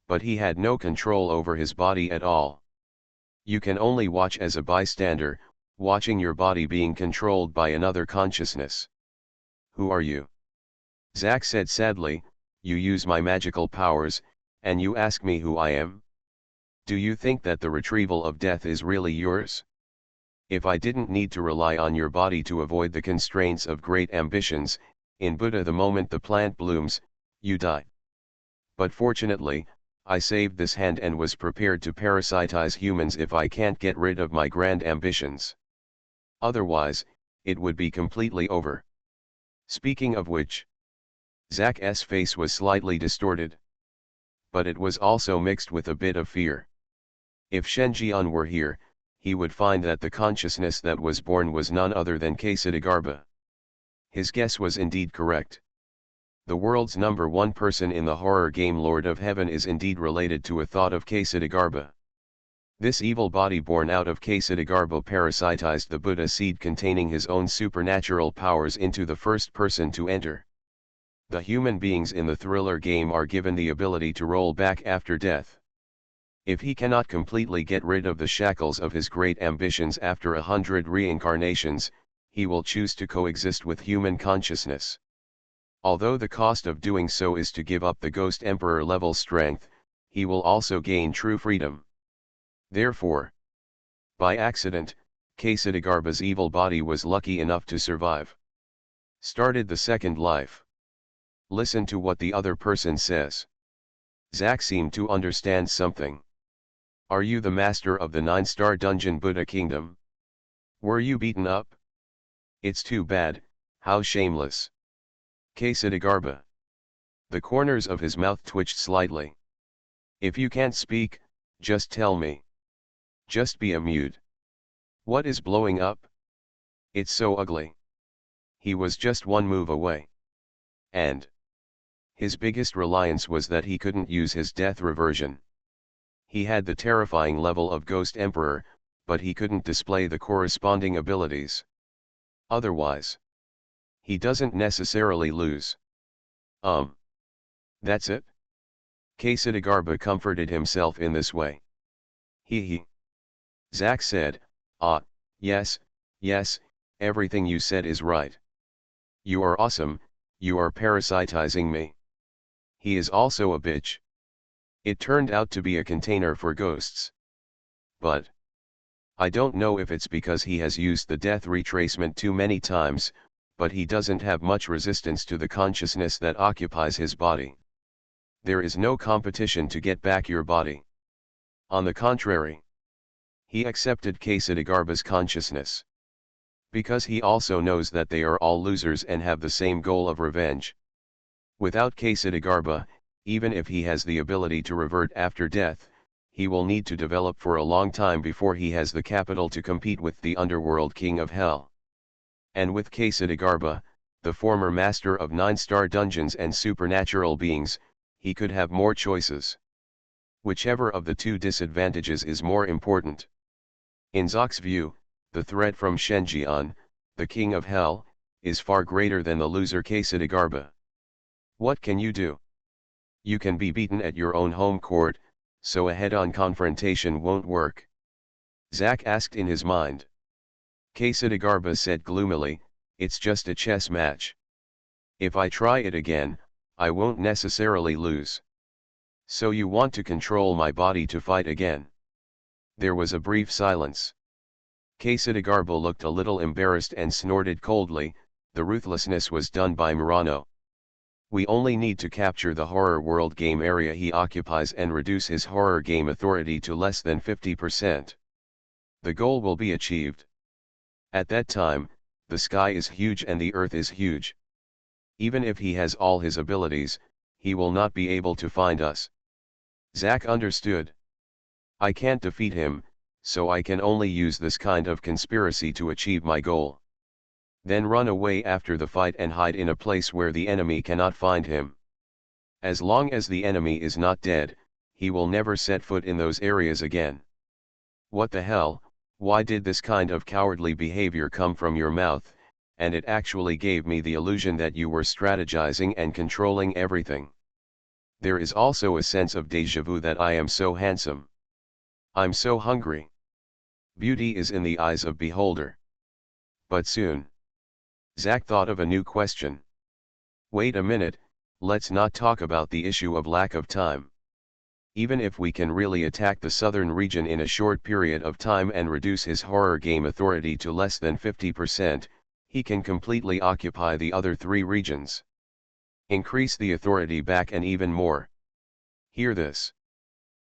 But he had no control over his body at all. You can only watch as a bystander, watching your body being controlled by another consciousness. Who are you? Zack said sadly, you use my magical powers, and you ask me who I am? Do you think that the retrieval of death is really yours? If I didn't need to rely on your body to avoid the constraints of great ambitions, in Buddha the moment the plant blooms, you die. But fortunately, I saved this hand and was prepared to parasitize humans if I can't get rid of my grand ambitions. Otherwise, it would be completely over. Speaking of which, Zak's face was slightly distorted. But it was also mixed with a bit of fear. If Shenjian were here, he would find that the consciousness that was born was none other than Ksitigarbha. His guess was indeed correct. The world's #1 person in the horror game Lord of Heaven is indeed related to a thought of Ksitigarbha. This evil body born out of Ksitigarbha parasitized the Buddha seed containing his own supernatural powers into the first person to enter. The human beings in the thriller game are given the ability to roll back after death. If he cannot completely get rid of the shackles of his great ambitions after 100 reincarnations, he will choose to coexist with human consciousness. Although the cost of doing so is to give up the Ghost Emperor level strength, he will also gain true freedom. Therefore, by accident, Ksitigarbha's evil body was lucky enough to survive. Started the second life. Listen to what the other person says. Zak seemed to understand something. Are you the master of the 9-star dungeon Buddha Kingdom? Were you beaten up? It's too bad, how shameless. Ksitigarbha. The corners of his mouth twitched slightly. If you can't speak, just tell me. Just be a mute. What is blowing up? It's so ugly. He was just one move away. And his biggest reliance was that he couldn't use his death reversion. He had the terrifying level of Ghost Emperor, but he couldn't display the corresponding abilities. Otherwise, he doesn't necessarily lose. That's it? Ksitigarbha comforted himself in this way. He. Zak said, yes, everything you said is right. You are awesome, you are parasitizing me. He is also a bitch. It turned out to be a container for ghosts. But I don't know if it's because he has used the death retracement too many times, but he doesn't have much resistance to the consciousness that occupies his body. There is no competition to get back your body. On the contrary, he accepted Ksitigarbha's consciousness. Because he also knows that they are all losers and have the same goal of revenge. Without Ksitigarbha, even if he has the ability to revert after death, he will need to develop for a long time before he has the capital to compete with the underworld king of hell. And with Ksitigarbha, the former master of 9-star dungeons and supernatural beings, he could have more choices. Whichever of the two disadvantages is more important. In Zak's view, the threat from Shenjian, the king of hell, is far greater than the loser Ksitigarbha. What can you do? You can be beaten at your own home court, so a head-on confrontation won't work. Zak asked in his mind. Ksitigarbha said gloomily, it's just a chess match. If I try it again, I won't necessarily lose. So you want to control my body to fight again? There was a brief silence. Ksitigarbha looked a little embarrassed and snorted coldly, the ruthlessness was done by Murano. We only need to capture the horror world game area he occupies and reduce his horror game authority to less than 50%. The goal will be achieved. At that time, the sky is huge and the earth is huge. Even if he has all his abilities, he will not be able to find us. Zak understood. I can't defeat him, so I can only use this kind of conspiracy to achieve my goal. Then run away after the fight and hide in a place where the enemy cannot find him. As long as the enemy is not dead, he will never set foot in those areas again. What the hell, why did this kind of cowardly behavior come from your mouth, and it actually gave me the illusion that you were strategizing and controlling everything. There is also a sense of déjà vu that I am so handsome. I'm so hungry. Beauty is in the eyes of beholder. But soon. Zak thought of a new question. Wait a minute, Let's not talk about the issue of lack of time. Even if we can really attack the southern region in a short period of time and reduce his horror game authority to less than 50%, he can completely occupy the other 3 regions. Increase the authority back and even more. Hear this.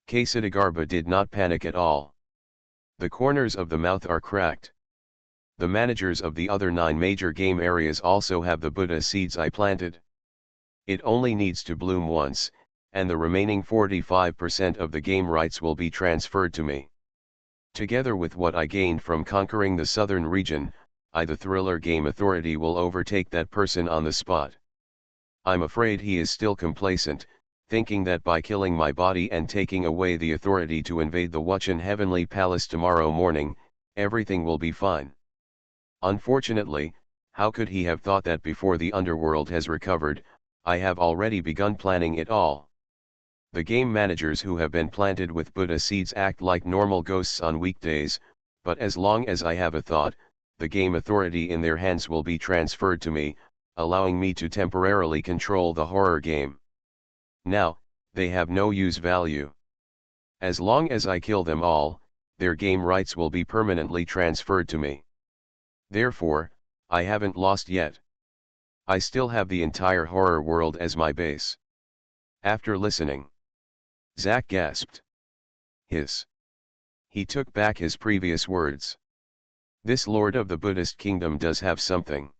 Quesadagarba did not panic at all. The corners of the mouth are cracked. The managers of the other 9 major game areas also have the Buddha seeds I planted. It only needs to bloom once, and the remaining 45% of the game rights will be transferred to me. Together with what I gained from conquering the southern region, the thriller game authority will overtake that person on the spot. I'm afraid he is still complacent, thinking that by killing my body and taking away the authority to invade the Wuchen Heavenly Palace tomorrow morning, everything will be fine. Unfortunately, how could he have thought that before the underworld has recovered, I have already begun planning it all. The game managers who have been planted with Buddha seeds act like normal ghosts on weekdays, but as long as I have a thought, the game authority in their hands will be transferred to me, allowing me to temporarily control the horror game. Now, they have no use value. As long as I kill them all, their game rights will be permanently transferred to me. Therefore, I haven't lost yet. I still have the entire horror world as my base. After listening, Zack gasped. Hiss. He took back his previous words. This Lord of the Buddhist Kingdom does have something.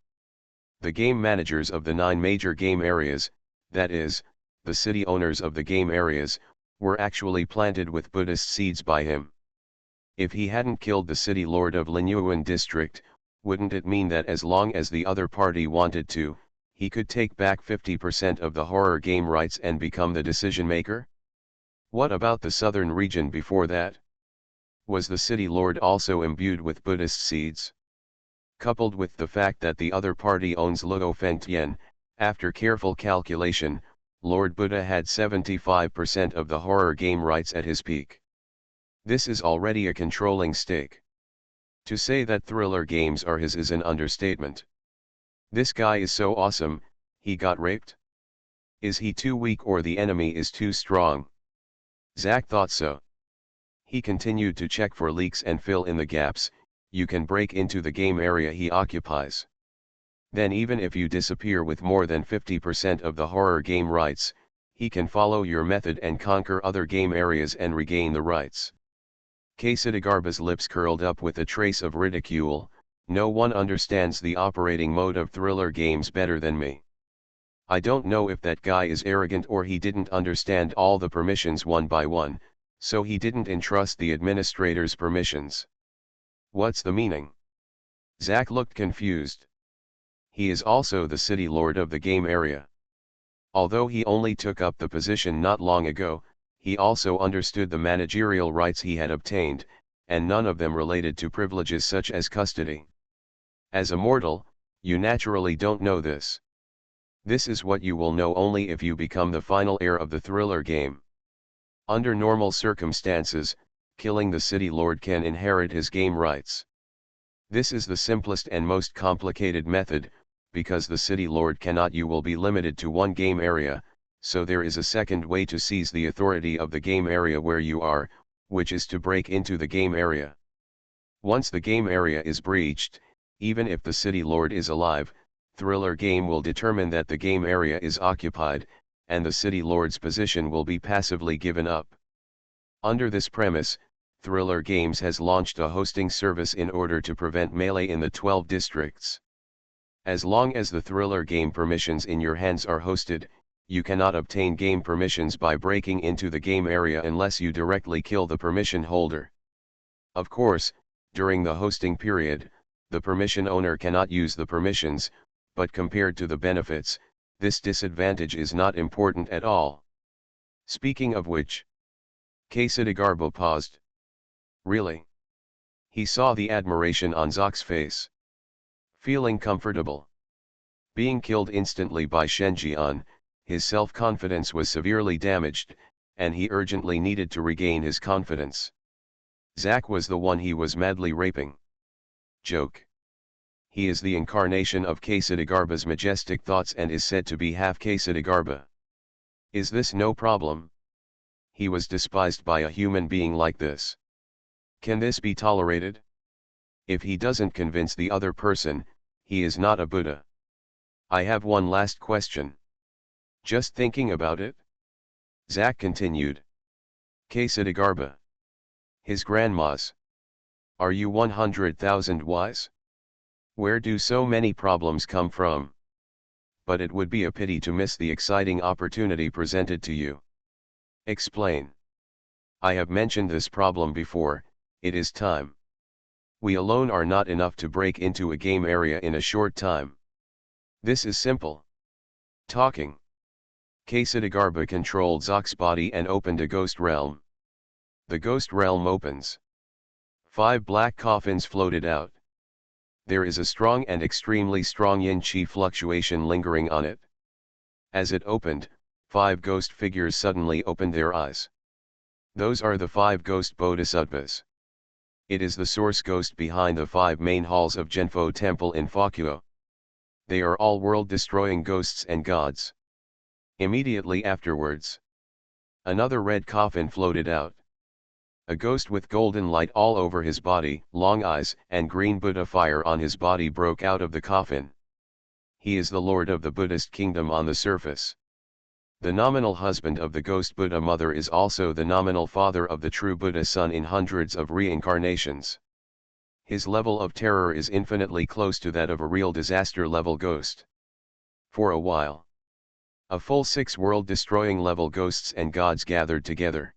The game managers of the 9 major game areas, that is, the city owners of the game areas, were actually planted with Buddhist seeds by him. If he hadn't killed the city lord of Linyuan district, wouldn't it mean that as long as the other party wanted to, he could take back 50% of the horror game rights and become the decision maker? What about the southern region before that? Was the city lord also imbued with Buddhist seeds? Coupled with the fact that the other party owns Luo Fengtian, after careful calculation, Lord Buddha had 75% of the horror game rights at his peak. This is already a controlling stake. To say that thriller games are his is an understatement. This guy is so awesome, he got raped? Is he too weak or the enemy is too strong? Zack thought so. He continued to check for leaks and fill in the gaps. You can break into the game area he occupies. Then even if you disappear with more than 50% of the horror game rights, he can follow your method and conquer other game areas and regain the rights. Quesadagarba's lips curled up with a trace of ridicule. No one understands the operating mode of thriller games better than me. I don't know if that guy is arrogant or he didn't understand all the permissions one by one, so he didn't entrust the administrator's permissions. What's the meaning? Zack looked confused. He is also the city lord of the game area. Although he only took up the position not long ago, he also understood the managerial rights he had obtained, and none of them related to privileges such as custody. As a mortal, you naturally don't know this. This is what you will know only if you become the final heir of the thriller game. Under normal circumstances, killing the city lord can inherit his game rights. This is the simplest and most complicated method, because the city lord cannot you will be limited to one game area, so there is a second way to seize the authority of the game area where you are, which is to break into the game area. Once the game area is breached, even if the city lord is alive, thriller game will determine that the game area is occupied, and the city lord's position will be passively given up. Under this premise, Thriller Games has launched a hosting service in order to prevent melee in the 12 districts. As long as the Thriller game permissions in your hands are hosted, you cannot obtain game permissions by breaking into the game area unless you directly kill the permission holder. Of course, during the hosting period, the permission owner cannot use the permissions, but compared to the benefits, this disadvantage is not important at all. Speaking of which, Quesadagarba paused. Really? He saw the admiration on Zock's face. Feeling comfortable. Being killed instantly by Shenjian, his self-confidence was severely damaged, and he urgently needed to regain his confidence. Zack was the one he was madly raping. Joke. He is the incarnation of Ksitigarbha's majestic thoughts and is said to be half Ksitigarbha. Is this no problem? He was despised by a human being like this. Can this be tolerated? If he doesn't convince the other person, he is not a Buddha. I have one last question. Just thinking about it? Zach continued. Ksitigarbha. His grandmas. Are you 100,000 wise? Where do so many problems come from? But it would be a pity to miss the exciting opportunity presented to you. Explain. I have mentioned this problem before, it is time. We alone are not enough to break into a game area in a short time. This is simple. Talking. Ksitigarbha controlled Zach's body and opened a ghost realm. The ghost realm opens. 5 black coffins floated out. There is a strong and extremely strong yin-chi fluctuation lingering on it. As it opened, 5 ghost figures suddenly opened their eyes. Those are the 5 ghost bodhisattvas. It is the source ghost behind the 5 main halls of Genpho Temple in Fokyo. They are all world-destroying ghosts and gods. Immediately afterwards, another red coffin floated out. A ghost with golden light all over his body, long eyes, and green Buddha fire on his body broke out of the coffin. He is the lord of the Buddhist kingdom on the surface. The nominal husband of the ghost Buddha mother is also the nominal father of the true Buddha son in hundreds of reincarnations. His level of terror is infinitely close to that of a real disaster-level ghost. For a while, a full 6 world-destroying level ghosts and gods gathered together.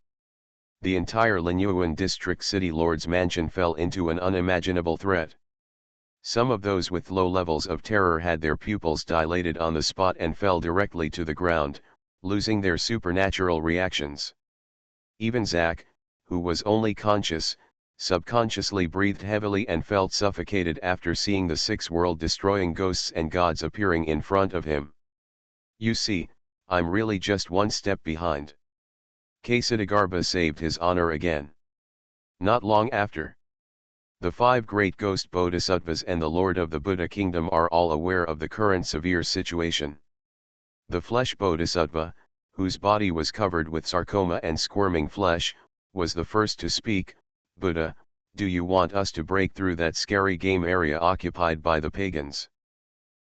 The entire Linyuan district city lord's mansion fell into an unimaginable threat. Some of those with low levels of terror had their pupils dilated on the spot and fell directly to the ground, losing their supernatural reactions. Even Zach, who was only conscious, subconsciously breathed heavily and felt suffocated after seeing the 6 world-destroying ghosts and gods appearing in front of him. You see, I'm really just one step behind. Ksitigarbha saved his honor again. Not long after, the 5 great ghost bodhisattvas and the lord of the Buddha kingdom are all aware of the current severe situation. The flesh bodhisattva, whose body was covered with sarcoma and squirming flesh, was the first to speak. Buddha, do you want us to break through that scary game area occupied by the pagans?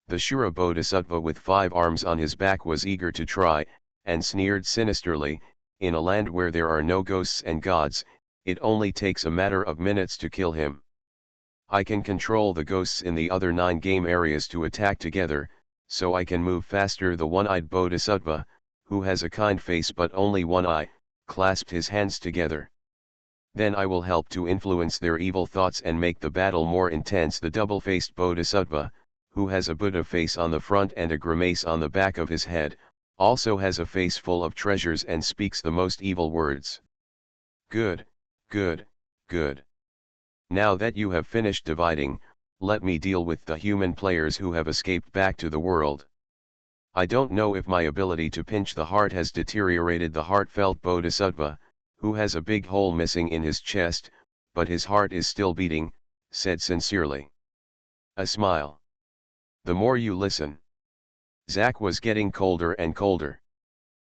The Shura bodhisattva with 5 arms on his back was eager to try, and sneered sinisterly, in a land where there are no ghosts and gods, it only takes a matter of minutes to kill him. I can control the ghosts in the other 9 game areas to attack together, so I can move faster. The one-eyed bodhisattva, who has a kind face but only one eye, clasped his hands together. Then I will help to influence their evil thoughts and make the battle more intense. The double-faced bodhisattva, who has a Buddha face on the front and a grimace on the back of his head, also has a face full of treasures and speaks the most evil words. Good, good, good. Now that you have finished dividing, let me deal with the human players who have escaped back to the world. I don't know if my ability to pinch the heart has deteriorated. The heartfelt bodhisattva, who has a big hole missing in his chest, but his heart is still beating, said sincerely. A smile. The more you listen. Zach was getting colder and colder.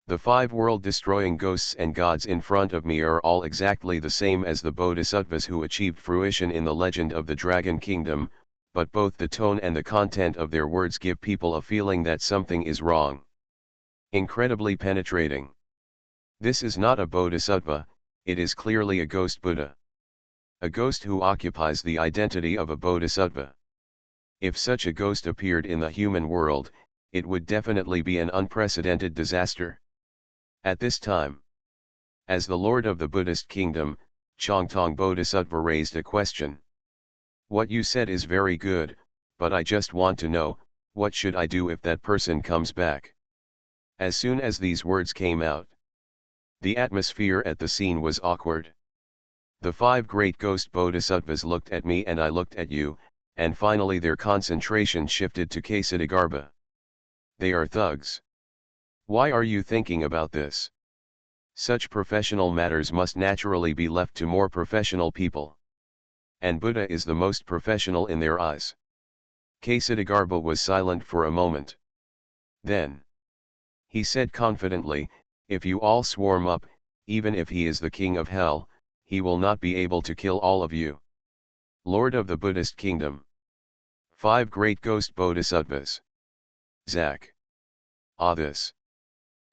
The 5 world-destroying ghosts and gods in front of me are all exactly the same as the bodhisattvas who achieved fruition in the legend of the Dragon Kingdom, but both the tone and the content of their words give people a feeling that something is wrong. Incredibly penetrating. This is not a bodhisattva, it is clearly a ghost Buddha. A ghost who occupies the identity of a bodhisattva. If such a ghost appeared in the human world, it would definitely be an unprecedented disaster. At this time, as the lord of the Buddhist kingdom, Chongtong Bodhisattva raised a question. What you said is very good, but I just want to know, what should I do if that person comes back? As soon as these words came out, the atmosphere at the scene was awkward. The 5 great ghost bodhisattvas looked at me and I looked at you, and finally their concentration shifted to Ksitigarbha. They are thugs. Why are you thinking about this? Such professional matters must naturally be left to more professional people. And Buddha is the most professional in their eyes. Ksatagarbha was silent for a moment. Then he said confidently, "If you all swarm up, even if he is the king of hell, he will not be able to kill all of you. Lord of the Buddhist kingdom. 5 great ghost bodhisattvas. Zach. This.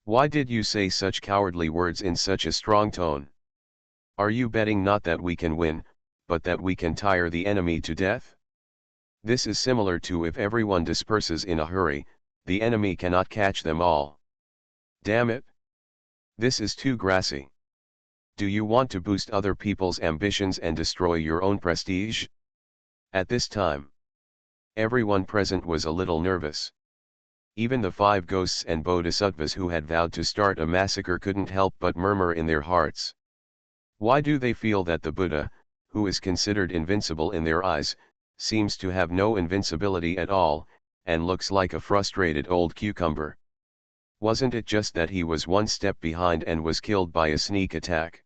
Why did you say such cowardly words in such a strong tone? Are you betting not that we can win, but that we can tire the enemy to death? This is similar to if everyone disperses in a hurry, the enemy cannot catch them all. Damn it! This is too grassy. Do you want to boost other people's ambitions and destroy your own prestige?" At this time, everyone present was a little nervous. Even the 5 ghosts and bodhisattvas who had vowed to start a massacre couldn't help but murmur in their hearts. Why do they feel that the Buddha, who is considered invincible in their eyes, seems to have no invincibility at all, and looks like a frustrated old cucumber? Wasn't it just that he was one step behind and was killed by a sneak attack?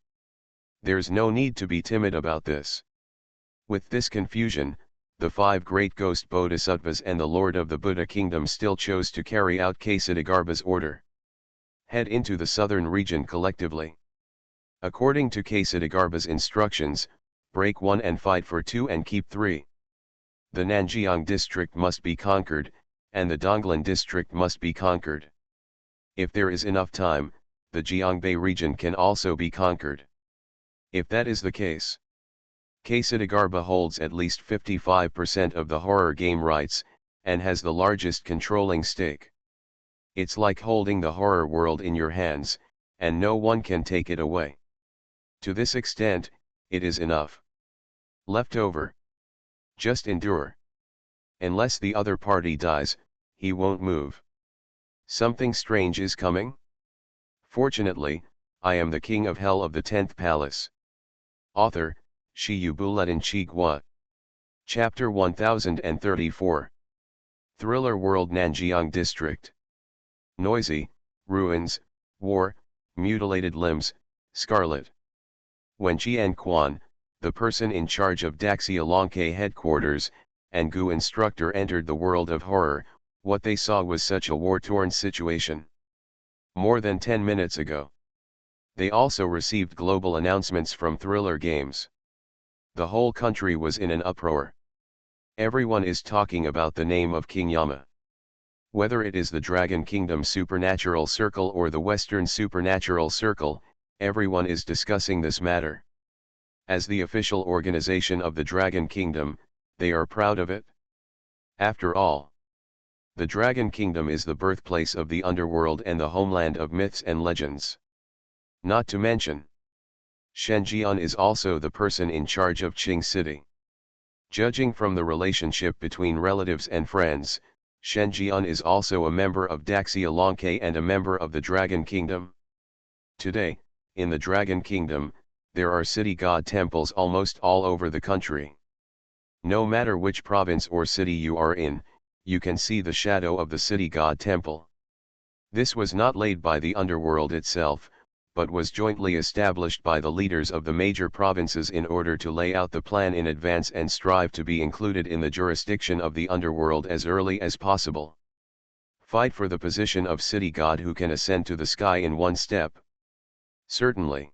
There's no need to be timid about this. With this confusion, the 5 great ghost bodhisattvas and the Lord of the Buddha kingdom still chose to carry out Ksatagarbha's order. Head into the southern region collectively. According to Ksatagarbha's instructions, break 1 and fight for 2 and keep 3. The Nanjiang district must be conquered, and the Donglan district must be conquered. If there is enough time, the Jiangbei region can also be conquered. If that is the case, Ksatagarbha holds at least 55% of the horror game rights, and has the largest controlling stake. It's like holding the horror world in your hands, and no one can take it away. To this extent, it is enough. Left over. Just endure. Unless the other party dies, he won't move. Something strange is coming? Fortunately, I am the king of hell of the 10th Palace. Author, Shi Buletin Chigua. Chapter 1034. Thriller World Nanjiang District. Noisy, ruins, war, mutilated limbs, scarlet. When Qian Quan, the person in charge of Daxia headquarters, and Gu instructor entered the world of horror, what they saw was such a war-torn situation. More than 10 minutes ago. They also received global announcements from Thriller Games. The whole country was in an uproar. Everyone is talking about the name of King Yama. Whether it is the Dragon Kingdom Supernatural Circle or the Western Supernatural Circle, everyone is discussing this matter. As the official organization of the Dragon Kingdom, they are proud of it. After all, the Dragon Kingdom is the birthplace of the underworld and the homeland of myths and legends. Not to mention, Shenjian is also the person in charge of Qing City. Judging from the relationship between relatives and friends, Shenjian is also a member of Daxia and a member of the Dragon Kingdom. Today, in the Dragon Kingdom, there are city god temples almost all over the country. No matter which province or city you are in, you can see the shadow of the city god temple. This was not laid by the underworld itself, but was jointly established by the leaders of the major provinces in order to lay out the plan in advance and strive to be included in the jurisdiction of the underworld as early as possible. Fight for the position of city god who can ascend to the sky in one step. Certainly.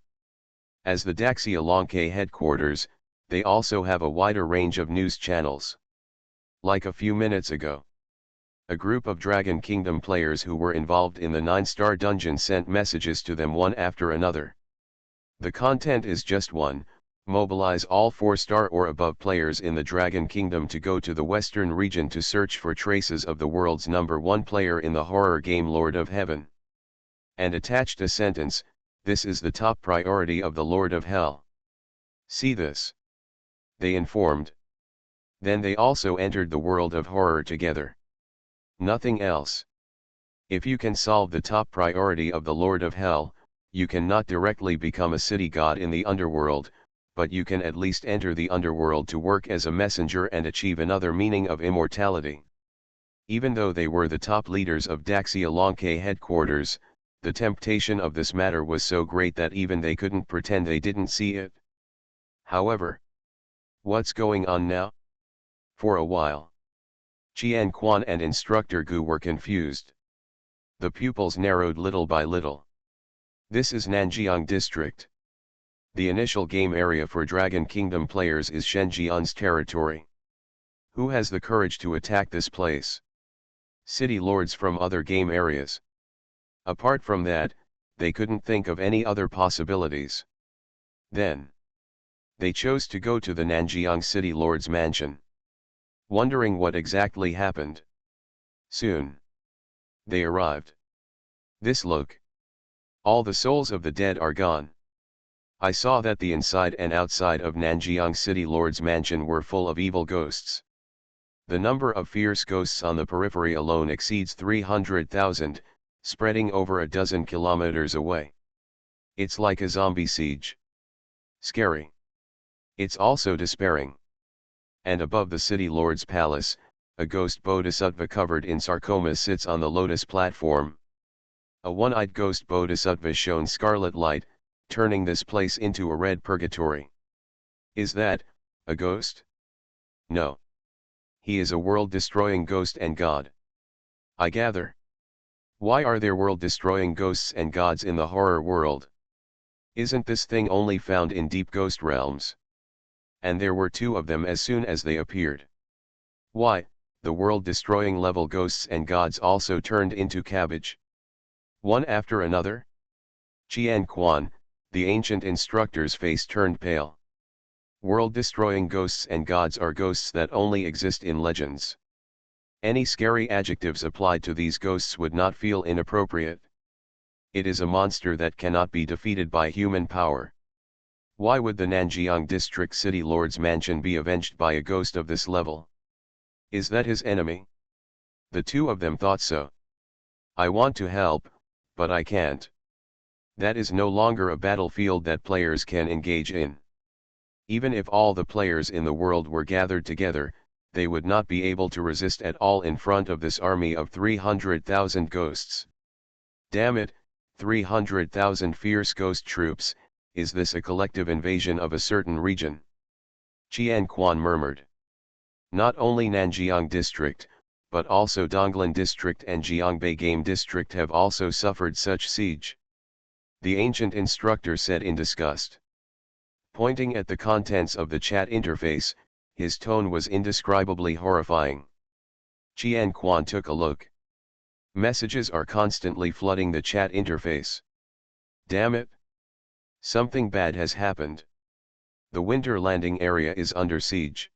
As the Daxia headquarters, they also have a wider range of news channels. Like a few minutes ago, a group of Dragon Kingdom players who were involved in the 9-star dungeon sent messages to them one after another. The content is just one: mobilize all 4-star or above players in the Dragon Kingdom to go to the Western region to search for traces of the world's #1 player in the horror game Lord of Heaven. And attached a sentence: this is the top priority of the Lord of Hell. See this. They informed. Then they also entered the world of horror together. Nothing else. If you can solve the top priority of the Lord of Hell, you cannot directly become a city god in the underworld, but you can at least enter the underworld to work as a messenger and achieve another meaning of immortality. Even though they were the top leaders of Daxia headquarters, the temptation of this matter was so great that even they couldn't pretend they didn't see it. However, what's going on now? For a while, Qian Quan and instructor Gu were confused. The pupils narrowed little by little. This is Nanjiang District. The initial game area for Dragon Kingdom players is Shenjian's territory. Who has the courage to attack this place? City lords from other game areas. Apart from that, they couldn't think of any other possibilities. Then, they chose to go to the Nanjiang City Lord's mansion. Wondering what exactly happened. Soon, they arrived. This look. All the souls of the dead are gone. I saw that the inside and outside of Nanjiang City Lord's mansion were full of evil ghosts. The number of fierce ghosts on the periphery alone exceeds 300,000, spreading over a dozen kilometers away. It's like a zombie siege. Scary. It's also despairing. And above the city lord's palace, a ghost bodhisattva covered in sarcoma sits on the lotus platform. A one-eyed ghost bodhisattva shone scarlet light, turning this place into a red purgatory. Is that a ghost? No. He is a world-destroying ghost and god. I gather. Why are there world-destroying ghosts and gods in the horror world? Isn't this thing only found in deep ghost realms? And there were two of them as soon as they appeared. Why, the world-destroying level ghosts and gods also turned into cabbage. One after another? Qian Quan, the ancient instructor's face turned pale. World-destroying ghosts and gods are ghosts that only exist in legends. Any scary adjectives applied to these ghosts would not feel inappropriate. It is a monster that cannot be defeated by human power. Why would the Nanjiang District City Lord's mansion be avenged by a ghost of this level? Is that his enemy? The two of them thought so. I want to help, but I can't. That is no longer a battlefield that players can engage in. Even if all the players in the world were gathered together, they would not be able to resist at all in front of this army of 300,000 ghosts. Damn it, 300,000 fierce ghost troops, is this a collective invasion of a certain region? Qian Quan murmured. Not only Nanjiang District, but also Donglan District and Jiangbei Game District have also suffered such siege. The ancient instructor said in disgust. Pointing at the contents of the chat interface, his tone was indescribably horrifying. Qian Quan took a look. Messages are constantly flooding the chat interface. Damn it! Something bad has happened. The winter landing area is under siege.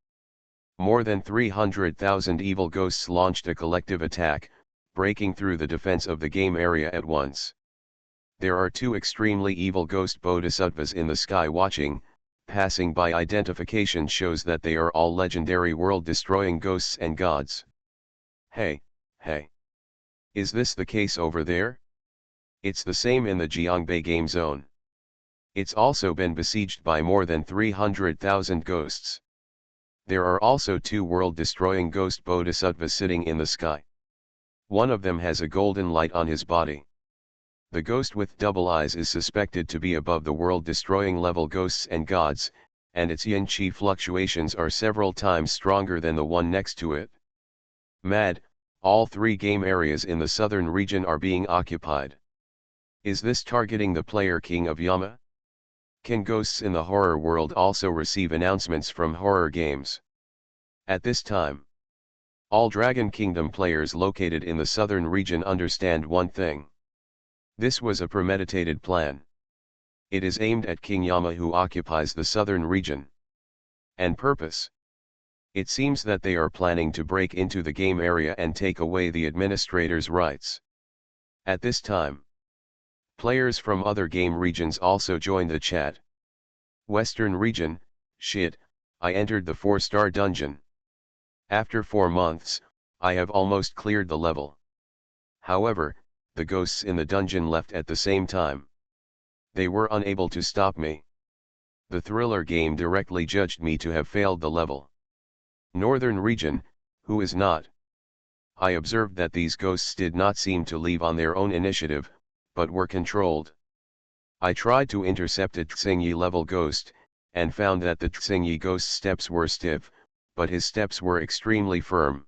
More than 300,000 evil ghosts launched a collective attack, breaking through the defense of the game area at once. There are two extremely evil ghost bodhisattvas in the sky watching. Passing by identification shows that they are all legendary world-destroying ghosts and gods. Hey. Is this the case over there? It's the same in the Jiangbei game zone. It's also been besieged by more than 300,000 ghosts. There are also two world-destroying ghost bodhisattvas sitting in the sky. One of them has a golden light on his body. The ghost with double eyes is suspected to be above the world-destroying level ghosts and gods, and its yin-qi fluctuations are several times stronger than the one next to it. Mad, all three game areas in the southern region are being occupied. Is this targeting the player king of Yama? Can ghosts in the horror world also receive announcements from horror games? At this time, all Dragon Kingdom players located in the southern region understand one thing. This was a premeditated plan. It is aimed at King Yama, who occupies the southern region. And purpose? It seems that they are planning to break into the game area and take away the administrator's rights. At this time, players from other game regions also joined the chat. Western region, shit, I entered the 4-star dungeon. After 4 months, I have almost cleared the level. However, the ghosts in the dungeon left at the same time. They were unable to stop me. The thriller game directly judged me to have failed the level. Northern region, who is not? I observed that these ghosts did not seem to leave on their own initiative, but were controlled. I tried to intercept a Xingyi level ghost, and found that the Xingyi ghost's steps were stiff, but his steps were extremely firm.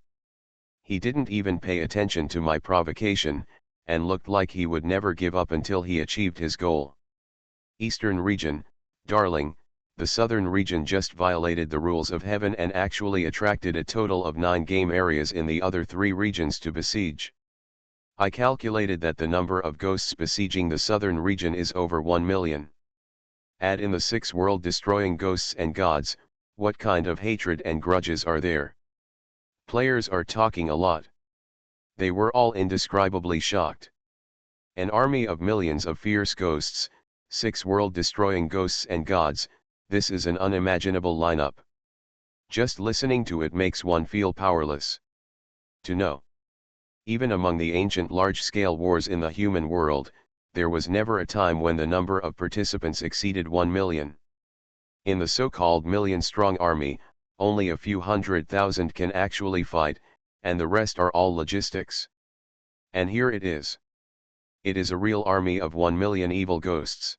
He didn't even pay attention to my provocation, and looked like he would never give up until he achieved his goal. Eastern region, darling, the southern region just violated the rules of heaven and actually attracted a total of 9 game areas in the other 3 regions to besiege. I calculated that the number of ghosts besieging the southern region is over 1 million. Add in the 6 world-destroying ghosts and gods, what kind of hatred and grudges are there? Players are talking a lot. They were all indescribably shocked. An army of millions of fierce ghosts, 6 world-destroying ghosts and gods, this is an unimaginable lineup. Just listening to it makes one feel powerless. To know. Even among the ancient large-scale wars in the human world, there was never a time when the number of participants exceeded 1 million. In the so-called million-strong army, only a few 100,000 can actually fight, and the rest are all logistics. And here it is. It is a real army of 1 million evil ghosts.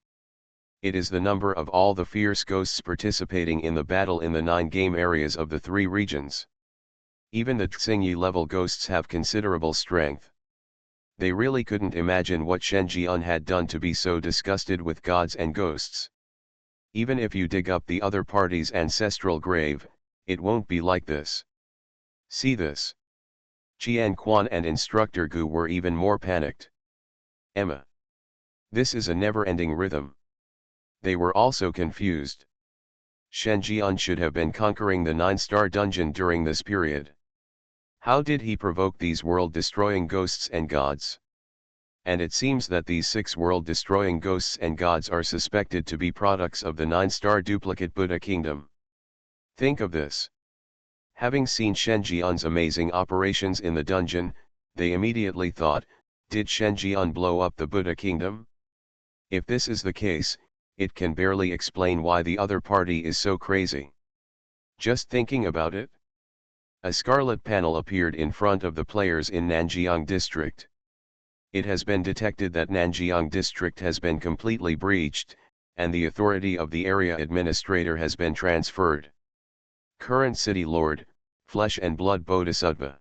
It is the number of all the fierce ghosts participating in the battle in the 9 game areas of the 3 regions. Even the Xingyi level ghosts have considerable strength. They really couldn't imagine what Shen Jian had done to be so disgusted with gods and ghosts. Even if you dig up the other party's ancestral grave, it won't be like this. See this. Qian Quan and Instructor Gu were even more panicked. Emma. This is a never-ending rhythm. They were also confused. Shen Jian should have been conquering the 9-star dungeon during this period. How did he provoke these world-destroying ghosts and gods? And it seems that these 6 world-destroying ghosts and gods are suspected to be products of the 9-star duplicate Buddha kingdom. Think of this. Having seen Shen Jian's amazing operations in the dungeon, they immediately thought, did Shen Jian blow up the Buddha kingdom? If this is the case, it can barely explain why the other party is so crazy. Just thinking about it. A scarlet panel appeared in front of the players in Nanjiang district. It has been detected that Nanjiang district has been completely breached, and the authority of the area administrator has been transferred. Current city lord, flesh and blood Bodhisattva.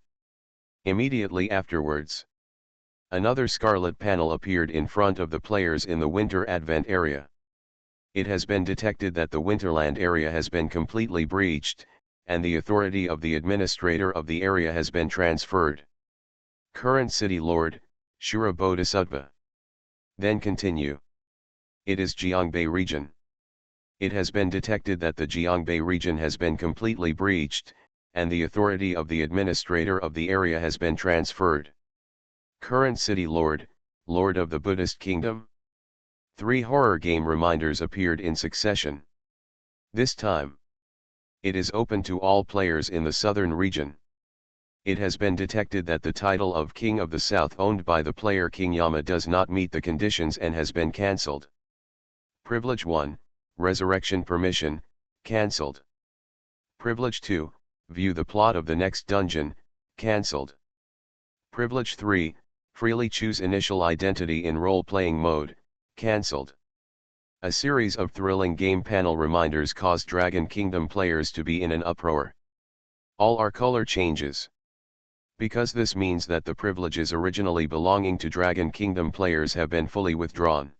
Immediately afterwards, another scarlet panel appeared in front of the players in the Winter Advent area. It has been detected that the Winterland area has been completely breached, and the authority of the administrator of the area has been transferred. Current city lord, Shura Bodhisattva. Then continue. It is Jiangbei region. It has been detected that the Jiangbei region has been completely breached, and the authority of the administrator of the area has been transferred. Current city lord, Lord of the Buddhist kingdom. 3 horror game reminders appeared in succession. This time, it is open to all players in the southern region. It has been detected that the title of King of the South owned by the player King Yama does not meet the conditions and has been cancelled. Privilege 1, Resurrection Permission, cancelled. Privilege 2, View the plot of the next dungeon, cancelled. Privilege 3, Freely choose initial identity in role-playing mode, cancelled. A series of thrilling game panel reminders caused Dragon Kingdom players to be in an uproar. All are color changes. Because this means that the privileges originally belonging to Dragon Kingdom players have been fully withdrawn.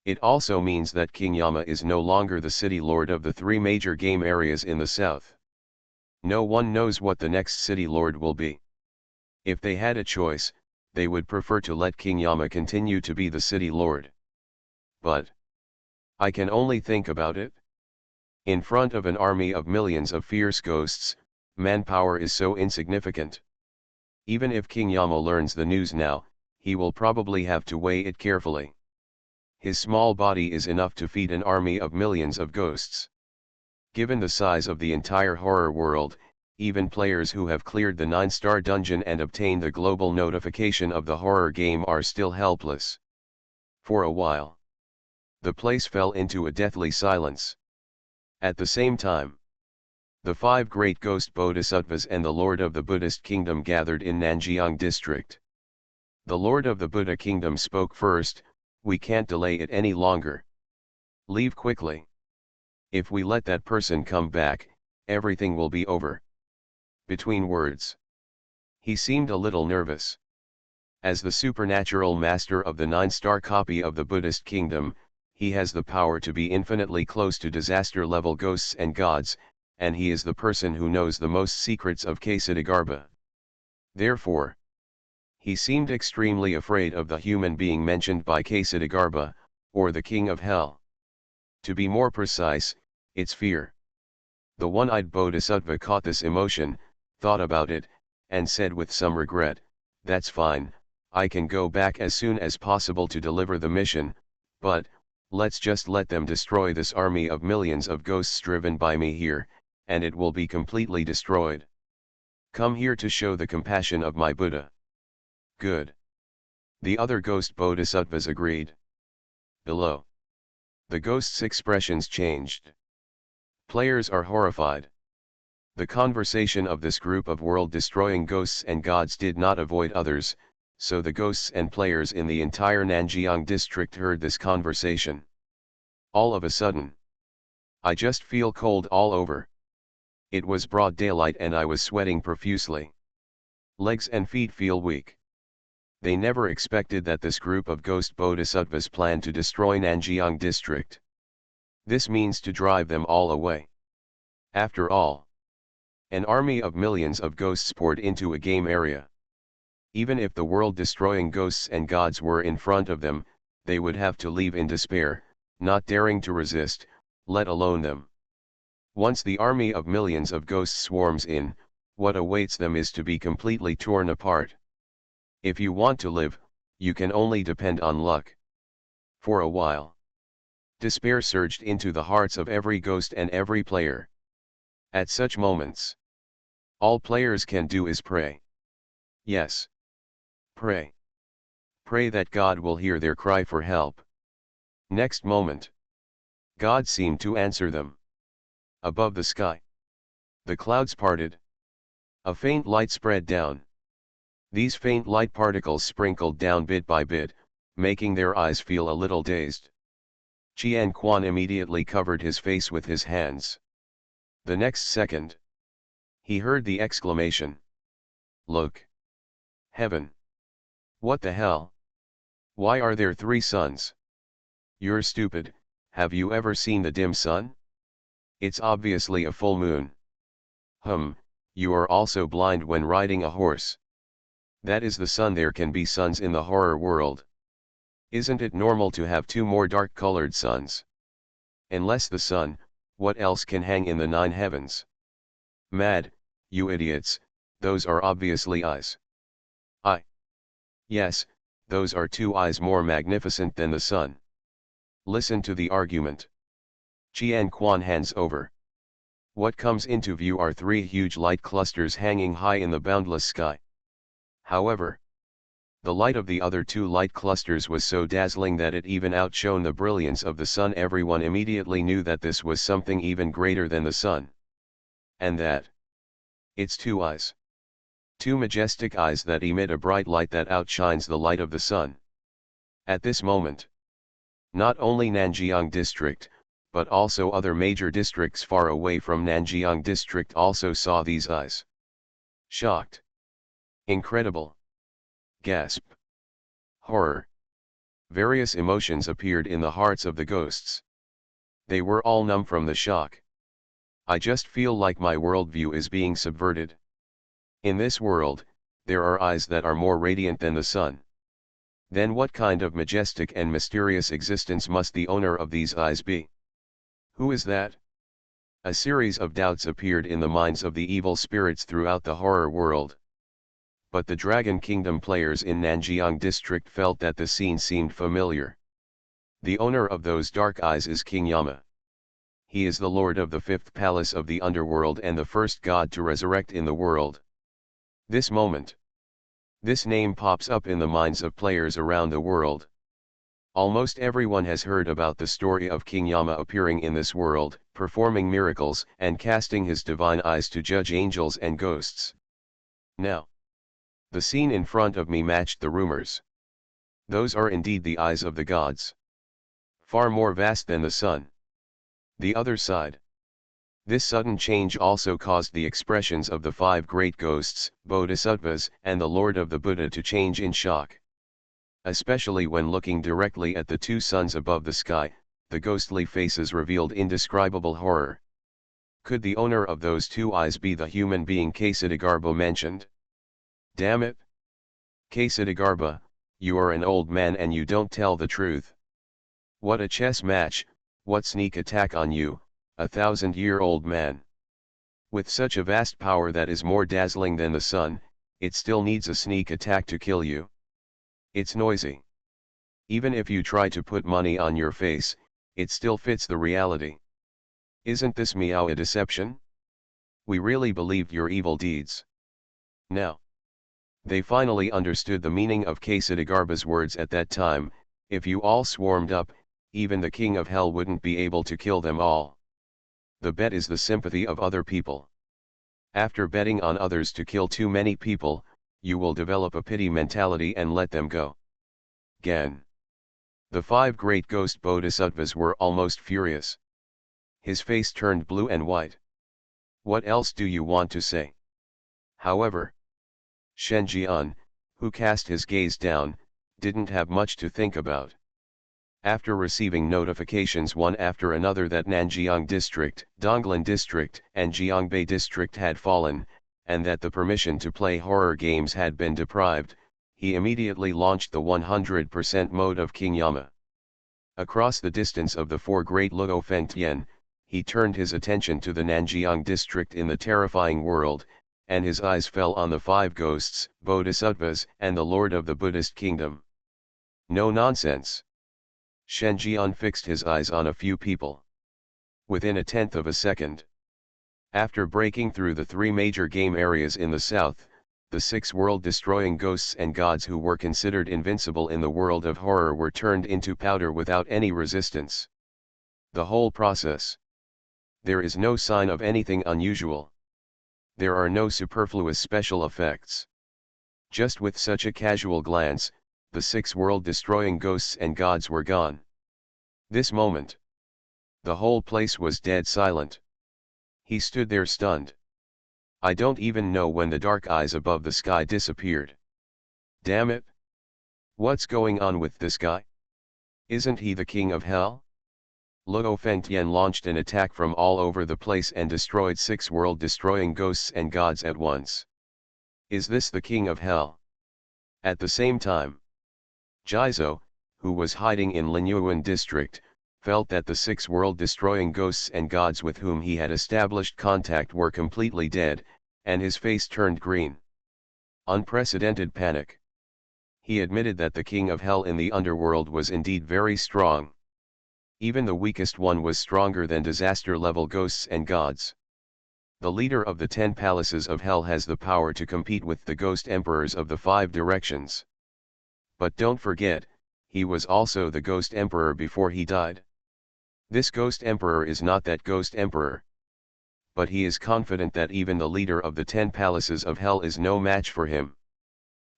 It also means that King Yama is no longer the city lord of the 3 major game areas in the south. No one knows what the next city lord will be. If they had a choice, they would prefer to let King Yama continue to be the city lord. But I can only think about it. In front of an army of millions of fierce ghosts, manpower is so insignificant. Even if King Yama learns the news now, he will probably have to weigh it carefully. His small body is enough to feed an army of millions of ghosts. Given the size of the entire horror world, even players who have cleared the 9-star dungeon and obtained the global notification of the horror game are still helpless. For a while, the place fell into a deathly silence. At the same time, the 5 great ghost bodhisattvas and the Lord of the Buddhist kingdom gathered in Nanjiang district. The Lord of the Buddha kingdom spoke first, "We can't delay it any longer. Leave quickly. If we let that person come back, everything will be over." Between words, He seemed a little nervous. As the supernatural master of the 9-star copy of the Buddhist kingdom, he has the power to be infinitely close to disaster-level ghosts and gods, and he is the person who knows the most secrets of Ksitigarbha. Therefore, he seemed extremely afraid of the human being mentioned by Ksitigarbha, or the king of hell. To be more precise, it's fear. The one-eyed bodhisattva caught this emotion, thought about it, and said with some regret, "That's fine, I can go back as soon as possible to deliver the mission, but, let's just let them destroy this army of millions of ghosts driven by me here, and it will be completely destroyed. Come here to show the compassion of my Buddha." Good. The other ghost bodhisattvas agreed. Below. The ghosts' expressions changed. Players are horrified. The conversation of this group of world-destroying ghosts and gods did not avoid others, so the ghosts and players in the entire Nanjiang district heard this conversation. All of a sudden, I just feel cold all over. It was broad daylight and I was sweating profusely. Legs and feet feel weak. They never expected that this group of ghost bodhisattvas planned to destroy Nanjiang district. This means to drive them all away. After all, an army of millions of ghosts poured into a game area. Even if the world-destroying ghosts and gods were in front of them, they would have to leave in despair, not daring to resist, let alone them. Once the army of millions of ghosts swarms in, what awaits them is to be completely torn apart. If you want to live, you can only depend on luck. For a while, despair surged into the hearts of every ghost and every player. At such moments, all players can do is pray. Yes. Pray. Pray that God will hear their cry for help. Next moment, God seemed to answer them. Above the sky, the clouds parted. A faint light spread down. These faint light particles sprinkled down bit by bit, making their eyes feel a little dazed. Qian Quan immediately covered his face with his hands. The next second, he heard the exclamation. "Look! Heaven! What the hell? Why are there 3 suns? You're stupid, have you ever seen the dim sun? It's obviously a full moon. You are also blind when riding a horse. That is the sun. There can be suns in the horror world. Isn't it normal to have 2 more dark-colored suns? Unless the sun, what else can hang in the 9 heavens? Mad, you idiots, those are obviously eyes." Yes, those are 2 eyes more magnificent than the sun. Listen to the argument. Qian Quan hands over. What comes into view are 3 huge light clusters hanging high in the boundless sky. However, the light of the other 2 light clusters was so dazzling that it even outshone the brilliance of the sun. Everyone immediately knew that this was something even greater than the sun. And that it's 2 eyes. 2 majestic eyes that emit a bright light that outshines the light of the sun. At this moment, not only Nanjiang district, but also other major districts far away from Nanjiang district also saw these eyes. Shocked. Incredible. Gasp. Horror. Various emotions appeared in the hearts of the ghosts. They were all numb from the shock. I just feel like my worldview is being subverted. In this world, there are eyes that are more radiant than the sun. Then what kind of majestic and mysterious existence must the owner of these eyes be? Who is that? A series of doubts appeared in the minds of the evil spirits throughout the horror world. But the Dragon Kingdom players in Nanjiang district felt that the scene seemed familiar. The owner of those dark eyes is King Yama. He is the lord of the 5th palace of the underworld and the first god to resurrect in the world. This moment, this name pops up in the minds of players around the world. Almost everyone has heard about the story of King Yama appearing in this world, performing miracles and casting his divine eyes to judge angels and ghosts. Now, the scene in front of me matched the rumors. Those are indeed the eyes of the gods. Far more vast than the sun. The other side. This sudden change also caused the expressions of the five great ghosts, bodhisattvas, and the Lord of the Buddha to change in shock. Especially when looking directly at the two suns above the sky, the ghostly faces revealed indescribable horror. Could the owner of those two eyes be the human being Ksitigarbha mentioned? Damn it! Ksitigarbha, you are an old man and you don't tell the truth. What a chess match, what sneak attack on you, 1,000-year-old man. With such a vast power that is more dazzling than the sun, it still needs a sneak attack to kill you. It's noisy. Even if you try to put money on your face, it still fits the reality. Isn't this meow a deception? We really believed your evil deeds. Now. They finally understood the meaning of Ksitigarbha's words at that time. If you all swarmed up, even the king of hell wouldn't be able to kill them all. The bet is the sympathy of other people. After betting on others to kill too many people, you will develop a pity mentality and let them go. Gan. The five great ghost bodhisattvas were almost furious. His face turned blue and white. What else do you want to say? However, Shenjian, who cast his gaze down, didn't have much to think about. After receiving notifications one after another that Nanjiang District, Donglan District, and Jiangbei District had fallen, and that the permission to play horror games had been deprived, he immediately launched the 100% mode of King Yama. Across the distance of the four great Luo Fengtian, he turned his attention to the Nanjiang District in the terrifying world, and his eyes fell on the five ghosts, bodhisattvas, and the Lord of the Buddhist kingdom. No nonsense. Shenjian fixed his eyes on a few people. Within a tenth of a second. After breaking through the three major game areas in the south, the six world-destroying ghosts and gods who were considered invincible in the world of horror were turned into powder without any resistance. The whole process. There is no sign of anything unusual. There are no superfluous special effects. Just with such a casual glance, the six world-destroying ghosts and gods were gone. This moment. The whole place was dead silent. He stood there stunned. I don't even know when the dark eyes above the sky disappeared. Damn it! What's going on with this guy? Isn't he the king of hell? Luo Fengtian launched an attack from all over the place and destroyed six world-destroying ghosts and gods at once. Is this the king of hell? At the same time, Jizo, who was hiding in Linyuan district, felt that the six world-destroying ghosts and gods with whom he had established contact were completely dead, and his face turned green. Unprecedented panic. He admitted that the king of hell in the underworld was indeed very strong. Even the weakest one was stronger than disaster-level ghosts and gods. The leader of the 10 palaces of hell has the power to compete with the ghost emperors of the 5 directions. But don't forget, he was also the ghost emperor before he died. This ghost emperor is not that ghost emperor. But he is confident that even the leader of the 10 palaces of hell is no match for him.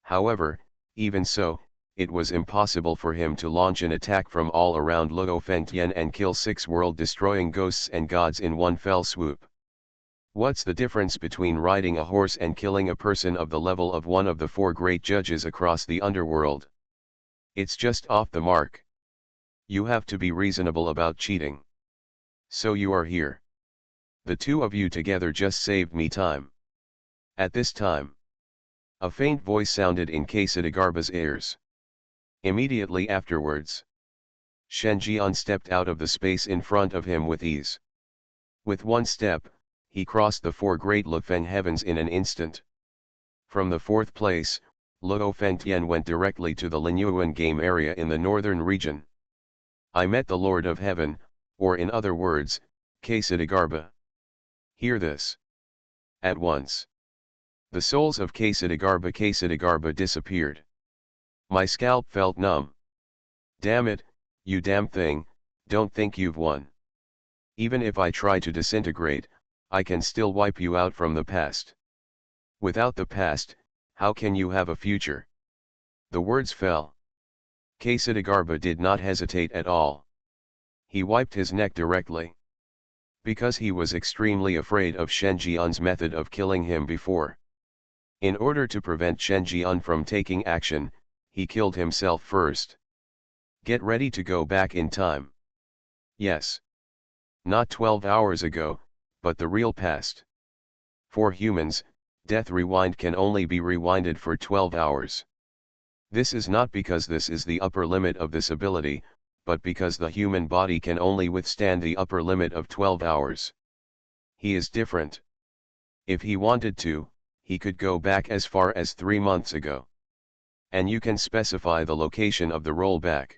However, even so, it was impossible for him to launch an attack from all around Luo Fengtian and kill 6 world-destroying ghosts and gods in one fell swoop. What's the difference between riding a horse and killing a person of the level of one of the 4 great judges across the underworld? It's just off the mark. You have to be reasonable about cheating. So you are here. The two of you together just saved me time. At this time, a faint voice sounded in Ksitigarbha's ears. Immediately afterwards, Shenjian stepped out of the space in front of him with ease. With one step, he crossed the 4 great Lufeng heavens in an instant. From the 4th place, Luo Fengtian went directly to the Linyuan game area in the northern region. I met the Lord of Heaven, or in other words, Ksitigarbha. Hear this. At once. The souls of Ksitigarbha disappeared. My scalp felt numb. Damn it, you damn thing, don't think you've won. Even if I try to disintegrate, I can still wipe you out from the past. Without the past, how can you have a future? The words fell. Ksitigarbha did not hesitate at all. He wiped his neck directly. Because he was extremely afraid of Shen Jian's method of killing him before. In order to prevent Shen Jian from taking action, he killed himself first. Get ready to go back in time. Yes. Not 12 hours ago, but the real past. For humans, Death Rewind can only be rewinded for 12 hours. This is not because this is the upper limit of this ability, but because the human body can only withstand the upper limit of 12 hours. He is different. If he wanted to, he could go back as far as 3 months ago. And you can specify the location of the rollback.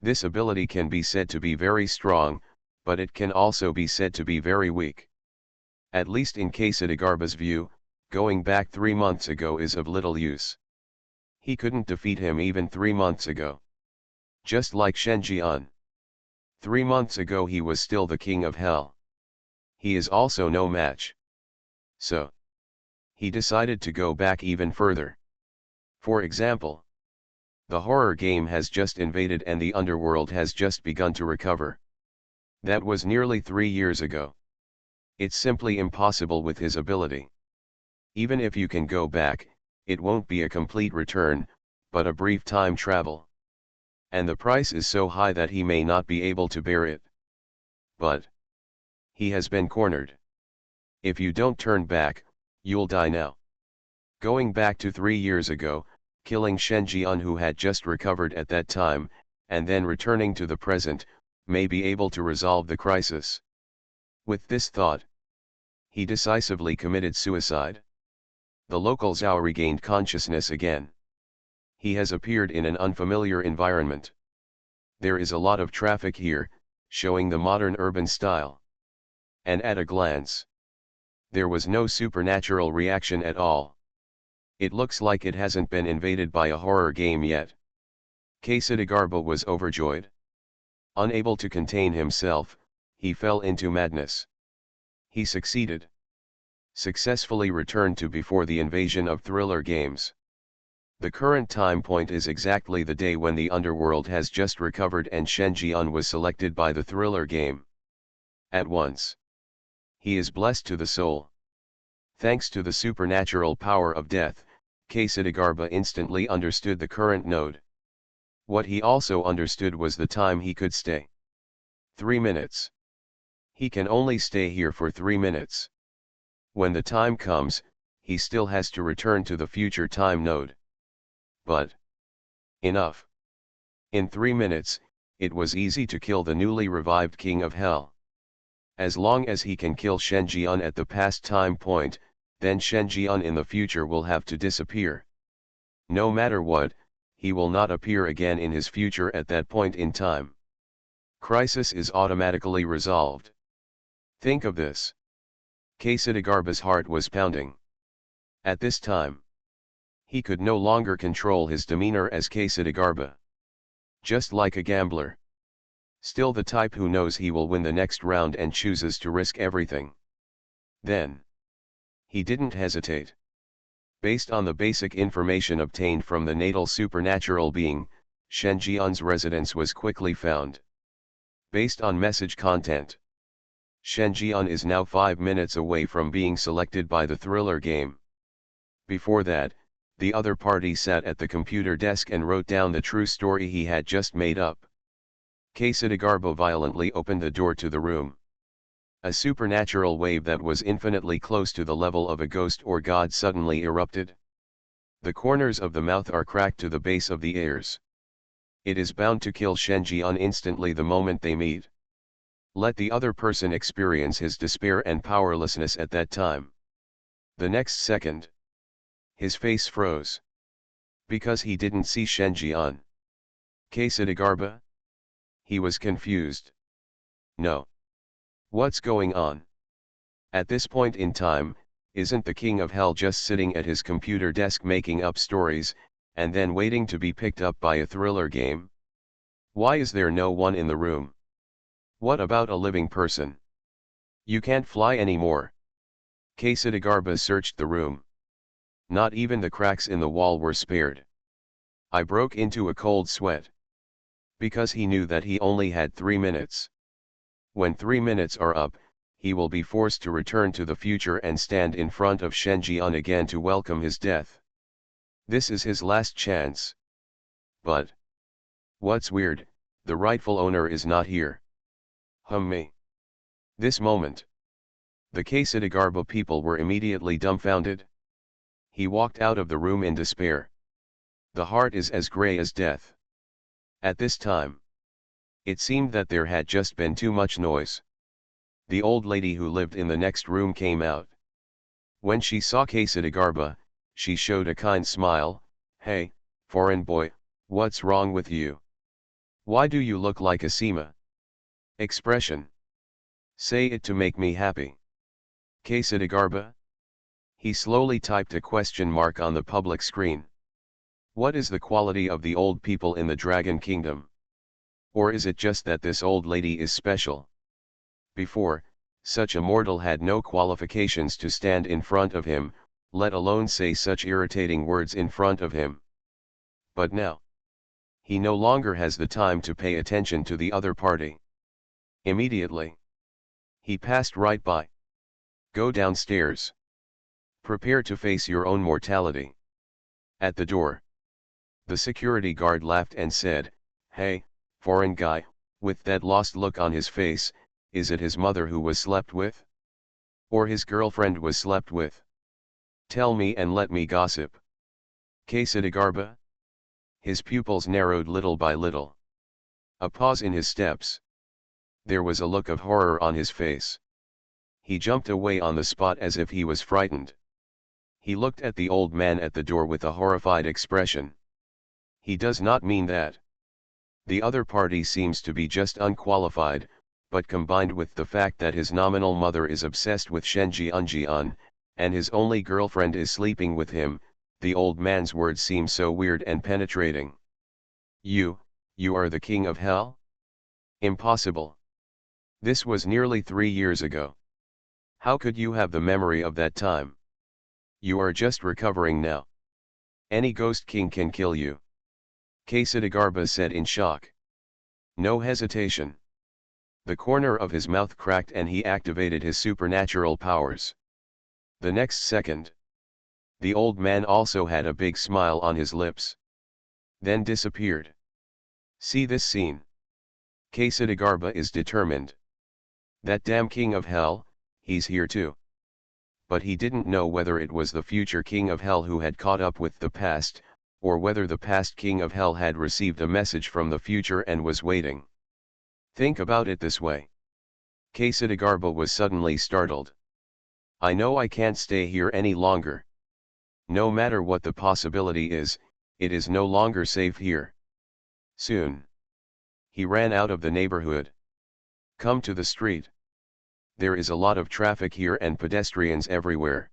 This ability can be said to be very strong, but it can also be said to be very weak. At least in Quesadagarba's view, going back 3 months ago is of little use. He couldn't defeat him even 3 months ago. Just like Shen Jian. 3 months ago he was still the king of hell. He is also no match. So, he decided to go back even further. For example, the horror game has just invaded and the underworld has just begun to recover. That was nearly 3 years ago. It's simply impossible with his ability. Even if you can go back, it won't be a complete return, but a brief time travel. And the price is so high that he may not be able to bear it. But he has been cornered. If you don't turn back, you'll die now. Going back to 3 years ago, killing Shen Jian who had just recovered at that time, and then returning to the present, may be able to resolve the crisis. With this thought, he decisively committed suicide. The local Zhao regained consciousness again. He has appeared in an unfamiliar environment. There is a lot of traffic here, showing the modern urban style. And at a glance, there was no supernatural reaction at all. It looks like it hasn't been invaded by a horror game yet. Quesadagarba was overjoyed. Unable to contain himself, he fell into madness. He succeeded. Successfully returned to before the invasion of thriller games. The current time point is exactly the day when the underworld has just recovered and Shen Jian was selected by the thriller game. At once, he is blessed to the soul. Thanks to the supernatural power of death, Quesadagarba instantly understood the current node. What he also understood was the time he could stay. 3 minutes. He can only stay here for 3 minutes. When the time comes, he still has to return to the future time node. But enough. In 3 minutes, it was easy to kill the newly revived King of Hell. As long as he can kill Shen Jian at the past time point, then Shen Jian in the future will have to disappear. No matter what, he will not appear again in his future at that point in time. Crisis is automatically resolved. Think of this. Quesadagarba's heart was pounding. At this time, he could no longer control his demeanor as Quesadagarba. Just like a gambler. Still the type who knows he will win the next round and chooses to risk everything. Then, he didn't hesitate. Based on the basic information obtained from the natal supernatural being, Shen Jian's residence was quickly found. Based on message content, Shen Jian is now 5 minutes away from being selected by the thriller game. Before that, the other party sat at the computer desk and wrote down the true story he had just made up. Quesadagarba violently opened the door to the room. A supernatural wave that was infinitely close to the level of a ghost or god suddenly erupted. The corners of the mouth are cracked to the base of the ears. It is bound to kill Shen Jian instantly the moment they meet. Let the other person experience his despair and powerlessness at that time. The next second, his face froze. Because he didn't see Shen Jian. Quesadagarba? He was confused. No. What's going on? At this point in time, isn't the King of Hell just sitting at his computer desk making up stories, and then waiting to be picked up by a thriller game? Why is there no one in the room? What about a living person? You can't fly anymore. Quesadagarba searched the room. Not even the cracks in the wall were spared. I broke into a cold sweat. Because he knew that he only had 3 minutes. When 3 minutes are up, he will be forced to return to the future and stand in front of Shenjian again to welcome his death. This is his last chance. But what's weird, the rightful owner is not here. Me. This moment. The Quesadagarba people were immediately dumbfounded. He walked out of the room in despair. The heart is as grey as death. At this time, it seemed that there had just been too much noise. The old lady who lived in the next room came out. When she saw Quesadagarba, she showed a kind smile. "Hey, foreign boy, what's wrong with you? Why do you look like a Sima?" Expression. Say it to make me happy. Quesadagarba? He slowly typed a question mark on the public screen. What is the quality of the old people in the Dragon Kingdom? Or is it just that this old lady is special? Before, such a mortal had no qualifications to stand in front of him, let alone say such irritating words in front of him. But now, he no longer has the time to pay attention to the other party. Immediately, he passed right by. Go downstairs. Prepare to face your own mortality. At the door, the security guard laughed and said, "Hey, foreign guy, with that lost look on his face, is it his mother who was slept with? Or his girlfriend was slept with? Tell me and let me gossip." Quesadagarba? His pupils narrowed little by little. A pause in his steps. There was a look of horror on his face. He jumped away on the spot as if he was frightened. He looked at the old man at the door with a horrified expression. He does not mean that. The other party seems to be just unqualified, but combined with the fact that his nominal mother is obsessed with Shenjian, and his only girlfriend is sleeping with him, the old man's words seem so weird and penetrating. You are the king of hell? Impossible. This was nearly 3 years ago. How could you have the memory of that time? You are just recovering now. Any ghost king can kill you. Quesadagarba said in shock. No hesitation. The corner of his mouth cracked and he activated his supernatural powers. The next second, the old man also had a big smile on his lips. Then disappeared. See this scene. Quesadagarba is determined. That damn king of hell, he's here too. But he didn't know whether it was the future king of hell who had caught up with the past, or whether the past king of hell had received a message from the future and was waiting. Think about it this way. Quesadagarba was suddenly startled. I know I can't stay here any longer. No matter what the possibility is, it is no longer safe here. Soon, he ran out of the neighborhood. Come to the street. There is a lot of traffic here and pedestrians everywhere.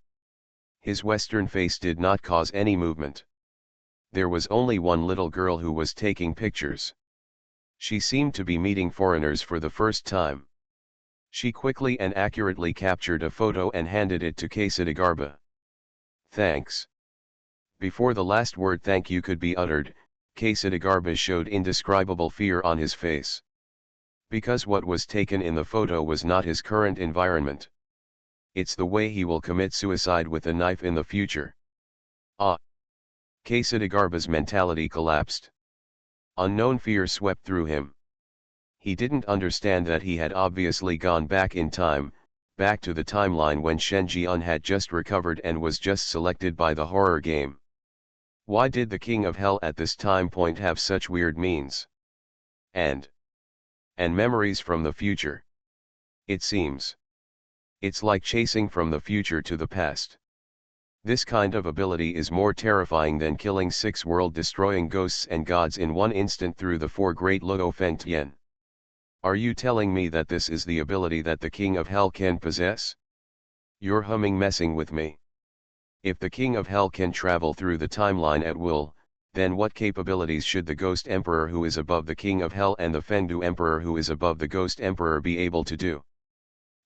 His western face did not cause any movement. There was only one little girl who was taking pictures. She seemed to be meeting foreigners for the first time. She quickly and accurately captured a photo and handed it to Quesadagarba. Thanks. Before the last word thank you could be uttered, Quesadagarba showed indescribable fear on his face. Because what was taken in the photo was not his current environment. It's the way he will commit suicide with a knife in the future. Ah! Quesadagarba's mentality collapsed. Unknown fear swept through him. He didn't understand that he had obviously gone back in time, back to the timeline when Shenjian had just recovered and was just selected by the horror game. Why did the king of hell at this time point have such weird means? And memories from the future. It seems. It's like chasing from the future to the past. This kind of ability is more terrifying than killing 6 world-destroying ghosts and gods in one instant through the 4 great Luo Feng Tian. Are you telling me that this is the ability that the king of hell can possess? You're messing with me. If the king of hell can travel through the timeline at will, then what capabilities should the Ghost Emperor who is above the King of Hell and the Fengdu Emperor who is above the Ghost Emperor be able to do?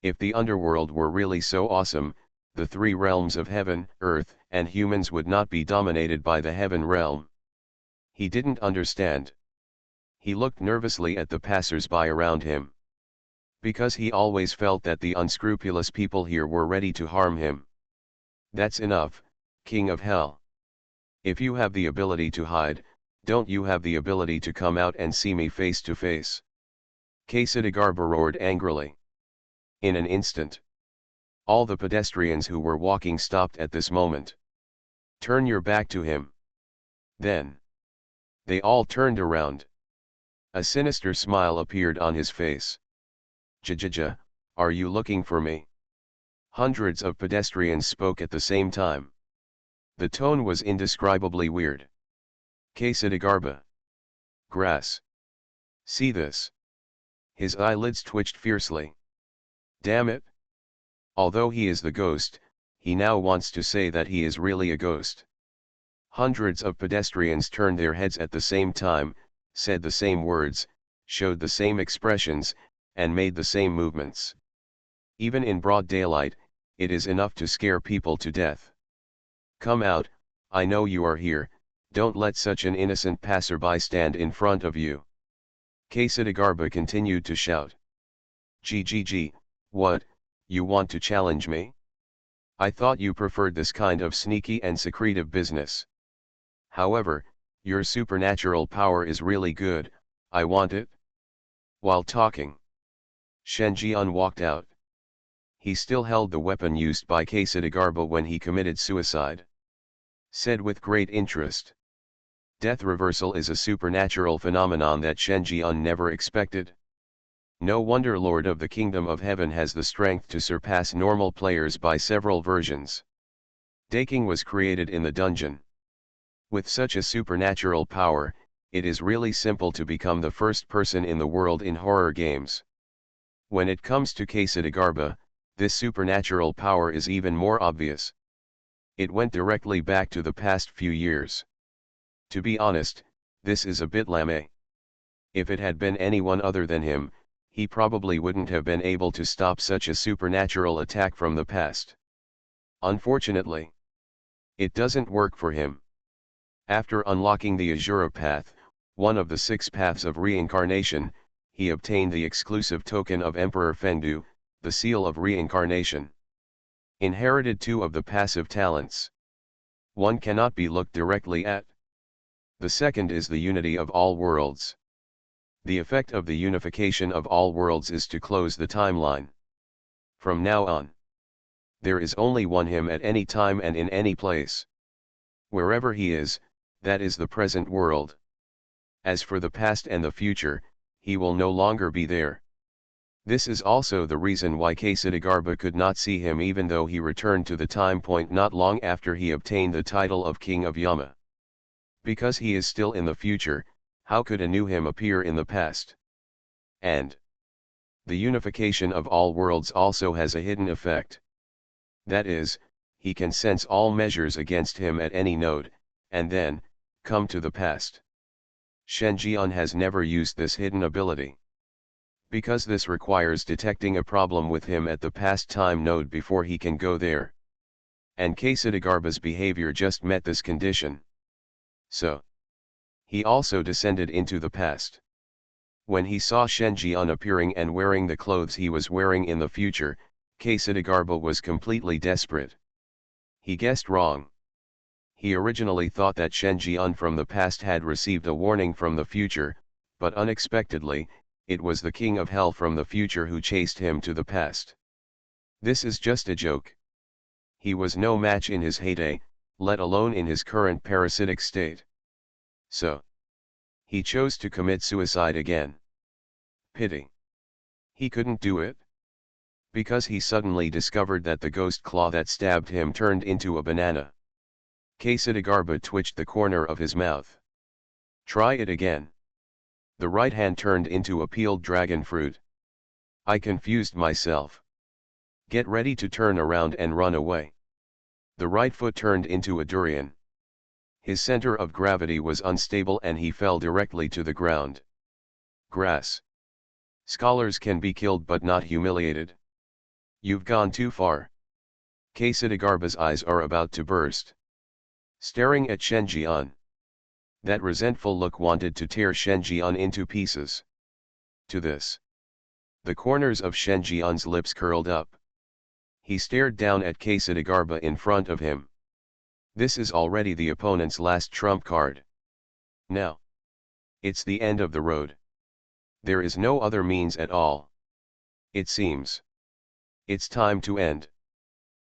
If the underworld were really so awesome, the 3 realms of heaven, earth, and humans would not be dominated by the heaven realm. He didn't understand. He looked nervously at the passers-by around him. Because he always felt that the unscrupulous people here were ready to harm him. That's enough, King of Hell. If you have the ability to hide, don't you have the ability to come out and see me face to face? Ksatigarba roared angrily. In an instant, all the pedestrians who were walking stopped at this moment. Turn your back to him. Then, they all turned around. A sinister smile appeared on his face. Jajaja, are you looking for me? Hundreds of pedestrians spoke at the same time. The tone was indescribably weird. Ksatigarba. Grass. See this. His eyelids twitched fiercely. Damn it. Although he is the ghost, he now wants to say that he is really a ghost. Hundreds of pedestrians turned their heads at the same time, said the same words, showed the same expressions, and made the same movements. Even in broad daylight, it is enough to scare people to death. Come out, I know you are here, don't let such an innocent passerby stand in front of you. Ksatigarba continued to shout. GGG, what, you want to challenge me? I thought you preferred this kind of sneaky and secretive business. However, your supernatural power is really good, I want it. While talking, Shenjian walked out. He still held the weapon used by Ksatigarba when he committed suicide. Said with great interest. Death reversal is a supernatural phenomenon that Shenjian never expected. No wonder Lord of the Kingdom of Heaven has the strength to surpass normal players by several versions. Daking was created in the dungeon. With such a supernatural power, it is really simple to become the first person in the world in horror games. When it comes to Ksatigarba, this supernatural power is even more obvious. It went directly back to the past few years. To be honest, this is a bit lame. If it had been anyone other than him, he probably wouldn't have been able to stop such a supernatural attack from the past. Unfortunately, it doesn't work for him. After unlocking the Azura path, one of the 6 paths of reincarnation, he obtained the exclusive token of Emperor Fendu, the seal of reincarnation. Inherited 2 of the passive talents. One cannot be looked directly at. The second is the unity of all worlds. The effect of the unification of all worlds is to close the timeline. From now on, there is only one him at any time and in any place. Wherever he is, that is the present world. As for the past and the future, he will no longer be there. This is also the reason why Ksatigarba could not see him even though he returned to the time point not long after he obtained the title of King of Yama. Because he is still in the future, how could a new him appear in the past? And the unification of all worlds also has a hidden effect. That is, he can sense all measures against him at any node, and then, come to the past. Shenjian has never used this hidden ability. Because this requires detecting a problem with him at the past time node before he can go there. And Ksatigarba's behavior just met this condition. So, he also descended into the past. When he saw Shenjian appearing and wearing the clothes he was wearing in the future, Ksatigarba was completely desperate. He guessed wrong. He originally thought that Shenjian from the past had received a warning from the future, but unexpectedly, it was the King of Hell from the future who chased him to the past. This is just a joke. He was no match in his heyday, let alone in his current parasitic state. So, he chose to commit suicide again. Pity. He couldn't do it. Because he suddenly discovered that the ghost claw that stabbed him turned into a banana. Ksatigarba twitched the corner of his mouth. Try it again. The right hand turned into a peeled dragon fruit. I confused myself. Get ready to turn around and run away. The right foot turned into a durian. His center of gravity was unstable and he fell directly to the ground. Grass. Scholars can be killed but not humiliated. You've gone too far. Ksatigarba's eyes are about to burst. Staring at Shenjian. That resentful look wanted to tear Shenjian into pieces. To this, The corners of Shen Jian's lips curled up. He stared down at Quesadagarba in front of him. This is already the opponent's last trump card. Now. It's the end of the road. There is no other means at all. It seems. It's time to end.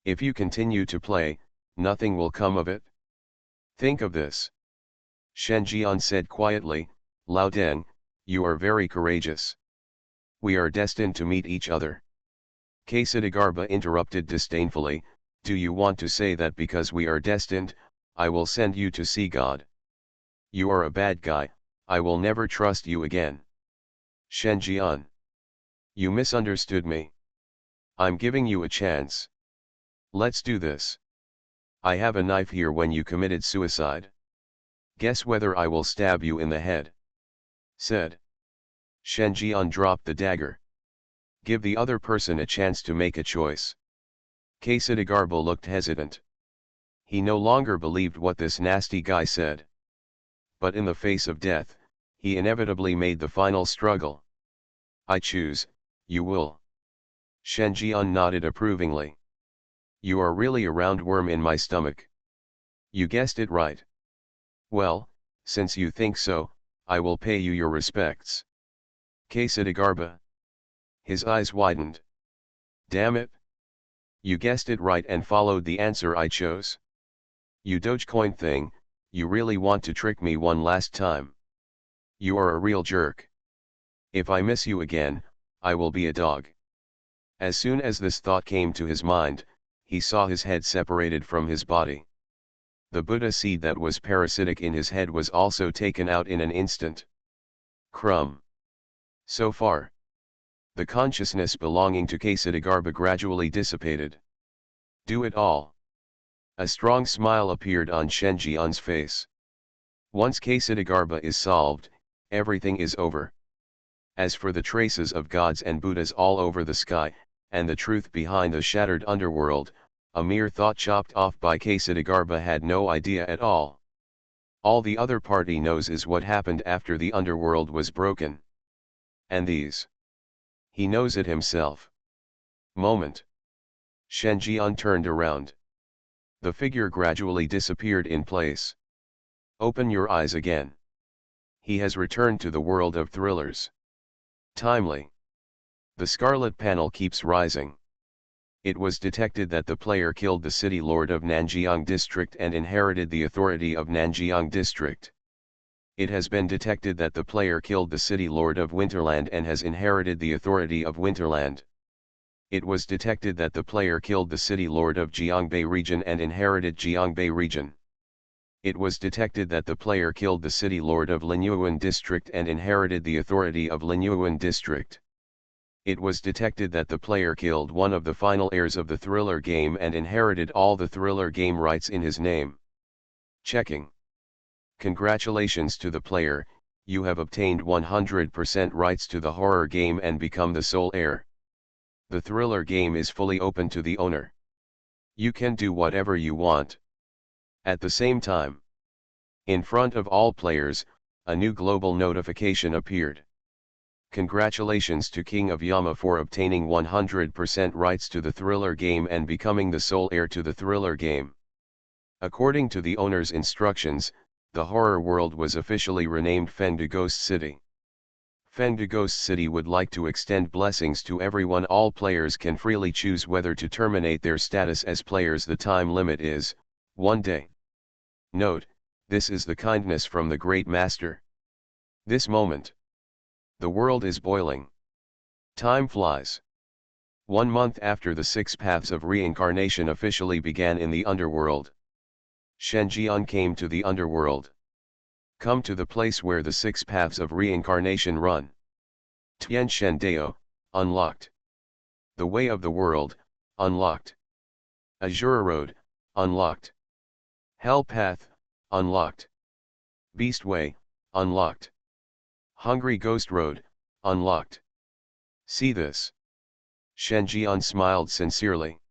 If you continue to play, nothing will come of it. Think of this. Shen Jian said quietly, Lao Deng, you are very courageous. We are destined to meet each other. Quesadagarba interrupted disdainfully, do you want to say that because we are destined, I will send you to see God? You are a bad guy, I will never trust you again. Shen Jian. You misunderstood me. I'm giving you a chance. Let's do this. I have a knife here when you committed suicide. Guess whether I will stab you in the head. Said. Shen Jian dropped the dagger. Give the other person a chance to make a choice. Quesadagarba looked hesitant. He no longer believed what this nasty guy said. But in the face of death, he inevitably made the final struggle. I choose, you will. Shen Jian nodded approvingly. You are really a roundworm in my stomach. You guessed it right. Well, since you think so, I will pay you your respects. Quesadagarba. His eyes widened. Damn it. You guessed it right and followed the answer I chose. You Dogecoin thing, you really want to trick me one last time. You are a real jerk. If I miss you again, I will be a dog. As soon as this thought came to his mind, he saw his head separated from his body. The Buddha seed that was parasitic in his head was also taken out in an instant. Crumb. So far. The consciousness belonging to Quesadagarba gradually dissipated. Do it all. A strong smile appeared on Shen Jian's face. Once Quesadagarba is solved, everything is over. As for the traces of gods and Buddhas all over the sky, and the truth behind the shattered underworld, a mere thought chopped off by Quesadagarba had no idea at all. All the other party knows is what happened after the underworld was broken. And these. He knows it himself. Moment. Shen Jian turned around. The figure gradually disappeared in place. Open your eyes again. He has returned to the world of thrillers. Timely. The scarlet panel keeps rising. It was detected that the player killed the city lord of Nanjiang district and inherited the authority of Nanjiang district. It has been detected that the player killed the city lord of Winterland and has inherited the authority of Winterland. It was detected that the player killed the city lord of Jiangbei region and inherited Jiangbei region. It was detected that the player killed the city lord of Linyuan district and inherited the authority of Linyuan district. It was detected that the player killed one of the final heirs of the thriller game and inherited all the thriller game rights in his name. Checking. Congratulations to the player, you have obtained 100% rights to the horror game and become the sole heir. The thriller game is fully open to the owner. You can do whatever you want. At the same time, in front of all players, a new global notification appeared. Congratulations to King of Yama for obtaining 100% rights to the thriller game and becoming the sole heir to the thriller game. According to the owner's instructions, the horror world was officially renamed Fengde Ghost City. Fengde Ghost City would like to extend blessings to everyone. All players can freely choose whether to terminate their status as players. The time limit is 1 day. Note, this is the kindness from the Great Master. This moment. The world is boiling. Time flies. 1 month after the 6 paths of reincarnation officially began in the underworld, Shen Jian came to the underworld. Come to the place where the 6 paths of reincarnation run. Tian Shen Dao, unlocked. The way of the world, unlocked. Azura Road, unlocked. Hell Path, unlocked. Beast Way, unlocked. Hungry Ghost Road, unlocked. See this. Shen Jian smiled sincerely.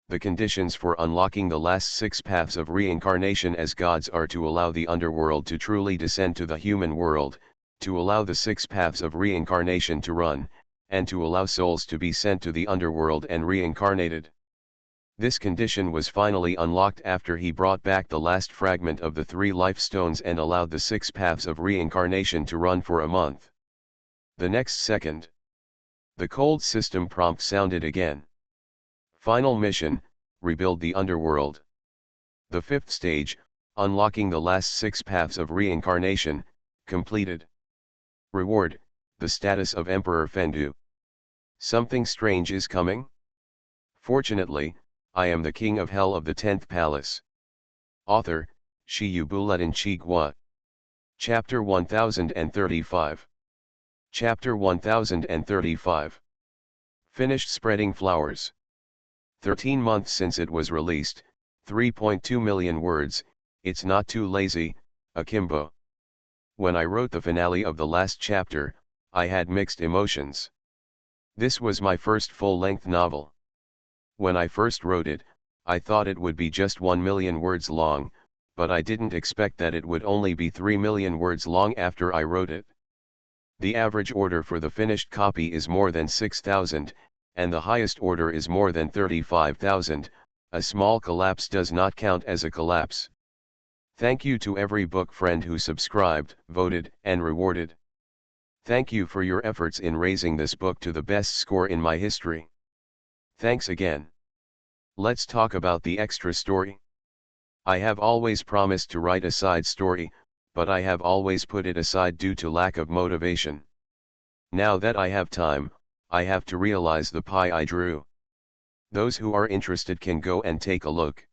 The conditions for unlocking the last 6 paths of reincarnation as gods are to allow the underworld to truly descend to the human world, to allow the 6 paths of reincarnation to run, and to allow souls to be sent to the underworld and reincarnated. This condition was finally unlocked after he brought back the last fragment of the 3 life stones and allowed the 6 paths of reincarnation to run for a month. The next second, the cold system prompt sounded again. Final mission, rebuild the underworld. The 5th stage, unlocking the last 6 paths of reincarnation, completed. Reward, the status of Emperor Fendu. Something strange is coming? Fortunately, I am the king of hell of the 10th Palace. Author, Shiyu Buletin Chigwa. Chapter 1035. Chapter 1035. Finished spreading flowers. 13 months since it was released, 3.2 million words, it's not too lazy, akimbo. When I wrote the finale of the last chapter, I had mixed emotions. This was my first full-length novel. When I first wrote it, I thought it would be just 1 million words long, but I didn't expect that it would only be 3 million words long after I wrote it. The average order for the finished copy is more than 6,000, and the highest order is more than 35,000, a small collapse does not count as a collapse. Thank you to every book friend who subscribed, voted, and rewarded. Thank you for your efforts in raising this book to the best score in my history. Thanks again. Let's talk about the extra story. I have always promised to write a side story, but I have always put it aside due to lack of motivation. Now that I have time, I have to realize the pie I drew. Those who are interested can go and take a look.